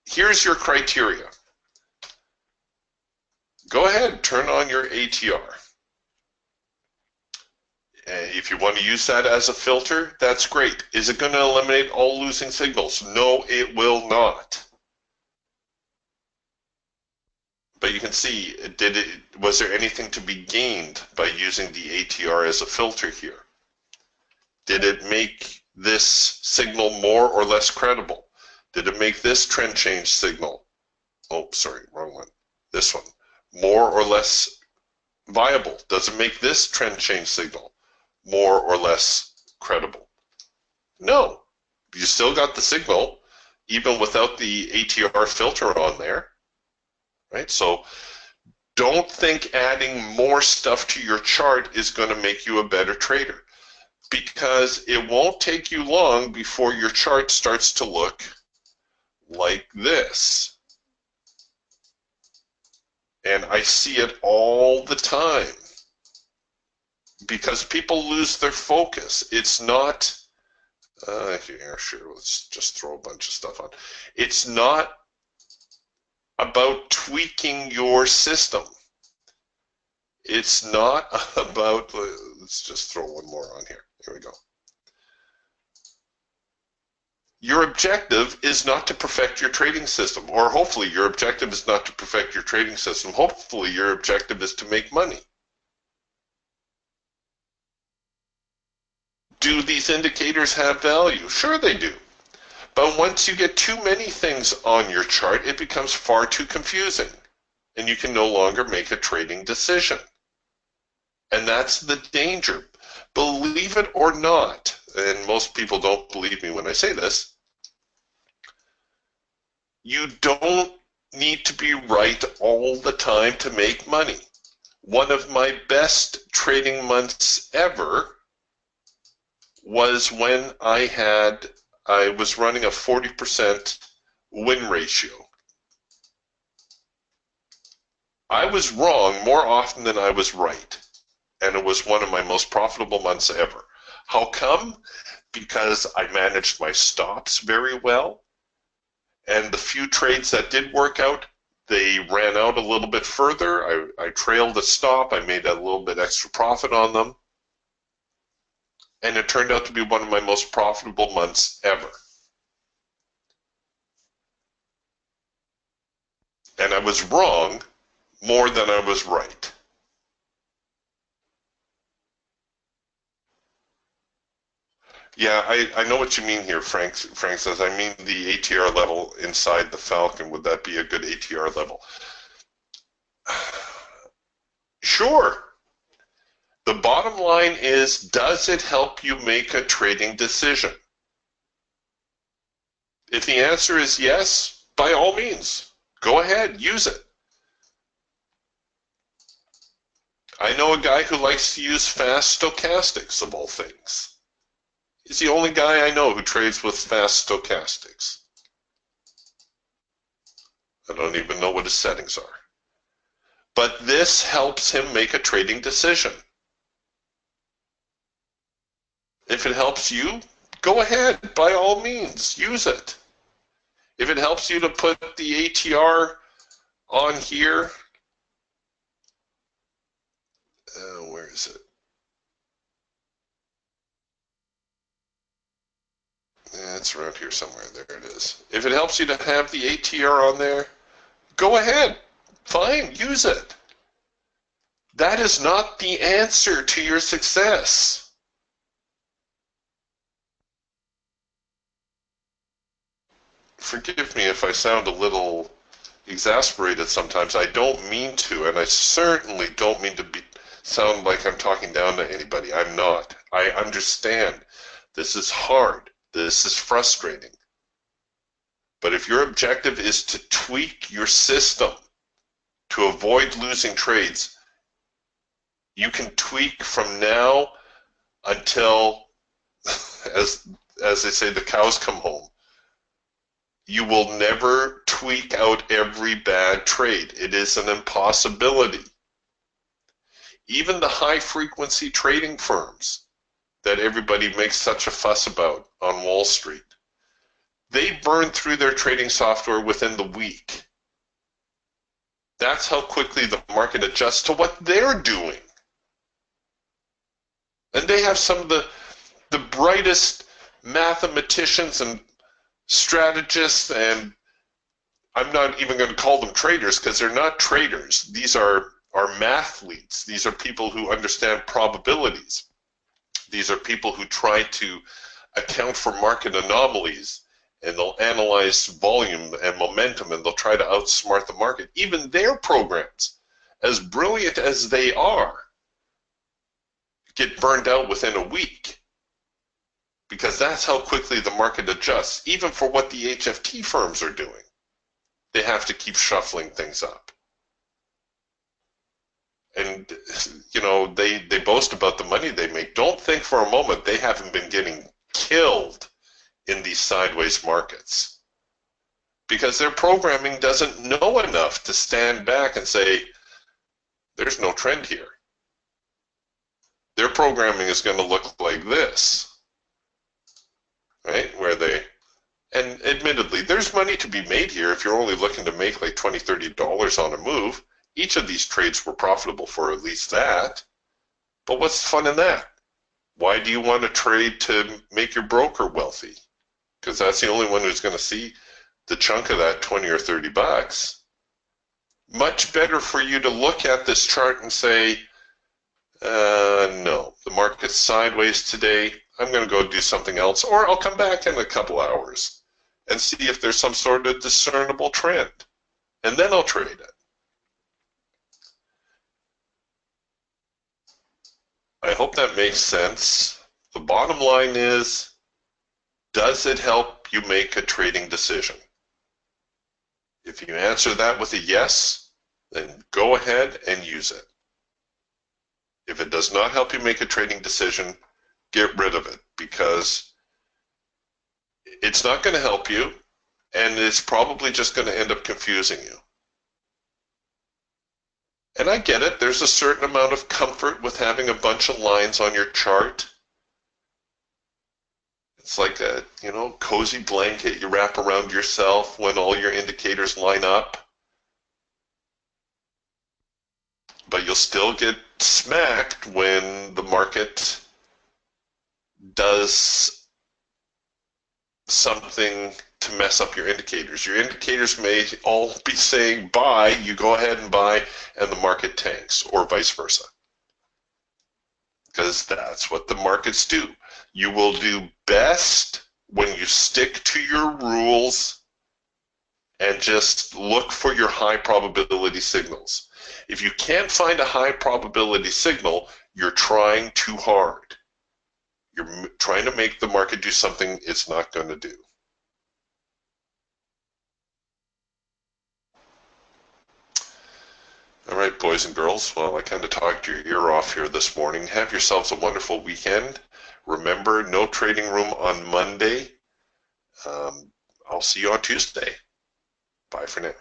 Here's your criteria. go ahead, turn on your ATR. If you want to use that as a filter, that's great. Is it going to eliminate all losing signals? No, it will not. But you can see, was there anything to be gained by using the ATR as a filter here? Did it make this signal more or less credible? Did it make this trend change signal, oh, sorry, wrong one, this one, more or less viable? Does it make this trend change signal more or less credible? No. You still got the signal, even without the ATR filter on there. Right? So don't think adding more stuff to your chart is going to make you a better trader, because it won't take you long before your chart starts to look like this. And I see it all the time because people lose their focus. It's not, here, sure, let's just throw a bunch of stuff on. It's not about tweaking your system. It's not about, let's just throw one more on here. Here we go. Your objective is not to perfect your trading system, or hopefully your objective is not to perfect your trading system. Hopefully your objective is to make money. Do these indicators have value? Sure they do. But once you get too many things on your chart, it becomes far too confusing, and you can no longer make a trading decision. And that's the danger. Believe it or not, and most people don't believe me when I say this, you don't need to be right all the time to make money. One of my best trading months ever was when I was running a 40% win ratio. I was wrong more often than I was right, and it was one of my most profitable months ever. How come? Because I managed my stops very well, and the few trades that did work out, they ran out a little bit further. I trailed the stop. I made a little bit extra profit on them, and it turned out to be one of my most profitable months ever. And I was wrong more than I was right. Yeah, I know what you mean here, Frank. Frank says, I mean the ATR level inside the Falcon. Would that be a good ATR level? Sure. The bottom line is, does it help you make a trading decision? If the answer is yes, by all means, go ahead, use it. I know a guy who likes to use fast stochastics, of all things. He's the only guy I know who trades with fast stochastics. I don't even know what his settings are. But this helps him make a trading decision. If it helps you, go ahead, by all means, use it. If it helps you to put the ATR on here, where is it? It's around here somewhere. There it is. If it helps you to have the ATR on there, go ahead. Fine, use it. That is not the answer to your success. Forgive me if I sound a little exasperated sometimes. I don't mean to, and I certainly don't mean to sound like I'm talking down to anybody. I'm not. I understand. This is hard. This is frustrating. But if your objective is to tweak your system to avoid losing trades, you can tweak from now until, as they say, the cows come home. You will never tweak out every bad trade. It is an impossibility. Even the high-frequency trading firms that everybody makes such a fuss about on Wall Street, they burn through their trading software within the week. That's how quickly the market adjusts to what they're doing. And they have some of the brightest mathematicians and strategists, and I'm not even going to call them traders because they're not traders. These are mathletes. These are people who understand probabilities. These are people who try to account for market anomalies, and they'll analyze volume and momentum, and they'll try to outsmart the market. Even their programs, as brilliant as they are, get burned out within a week, because that's how quickly the market adjusts. Even for what the HFT firms are doing, they have to keep shuffling things up. And, you know, they boast about the money they make. Don't think for a moment they haven't been getting killed in these sideways markets, because their programming doesn't know enough to stand back and say, there's no trend here. Their programming is going to look like this, right? Where they, and admittedly, there's money to be made here if you're only looking to make like $20, $30 on a move. Each of these trades were profitable for at least that. But what's the fun in that? Why do you want to trade to make your broker wealthy? Because that's the only one who's going to see the chunk of that 20 or 30 bucks. Much better for you to look at this chart and say, no, the market's sideways today. I'm going to go do something else, or I'll come back in a couple hours and see if there's some sort of discernible trend, and then I'll trade it. I hope that makes sense. The bottom line is, does it help you make a trading decision? If you answer that with a yes, then go ahead and use it. If it does not help you make a trading decision, get rid of it, because it's not going to help you, and it's probably just going to end up confusing you. And I get it, there's a certain amount of comfort with having a bunch of lines on your chart. It's like a, you know, cozy blanket you wrap around yourself when all your indicators line up. But you'll still get smacked when the market does something to mess up your indicators. Your indicators may all be saying buy, you go ahead and buy, and the market tanks, or vice versa. Because that's what the markets do. You will do best when you stick to your rules and just look for your high probability signals. If you can't find a high probability signal, you're trying too hard. You're trying to make the market do something it's not going to do. All right, boys and girls. Well, I kind of talked your ear off here this morning. Have yourselves a wonderful weekend. Remember, no trading room on Monday. I'll see you on Tuesday. Bye for now.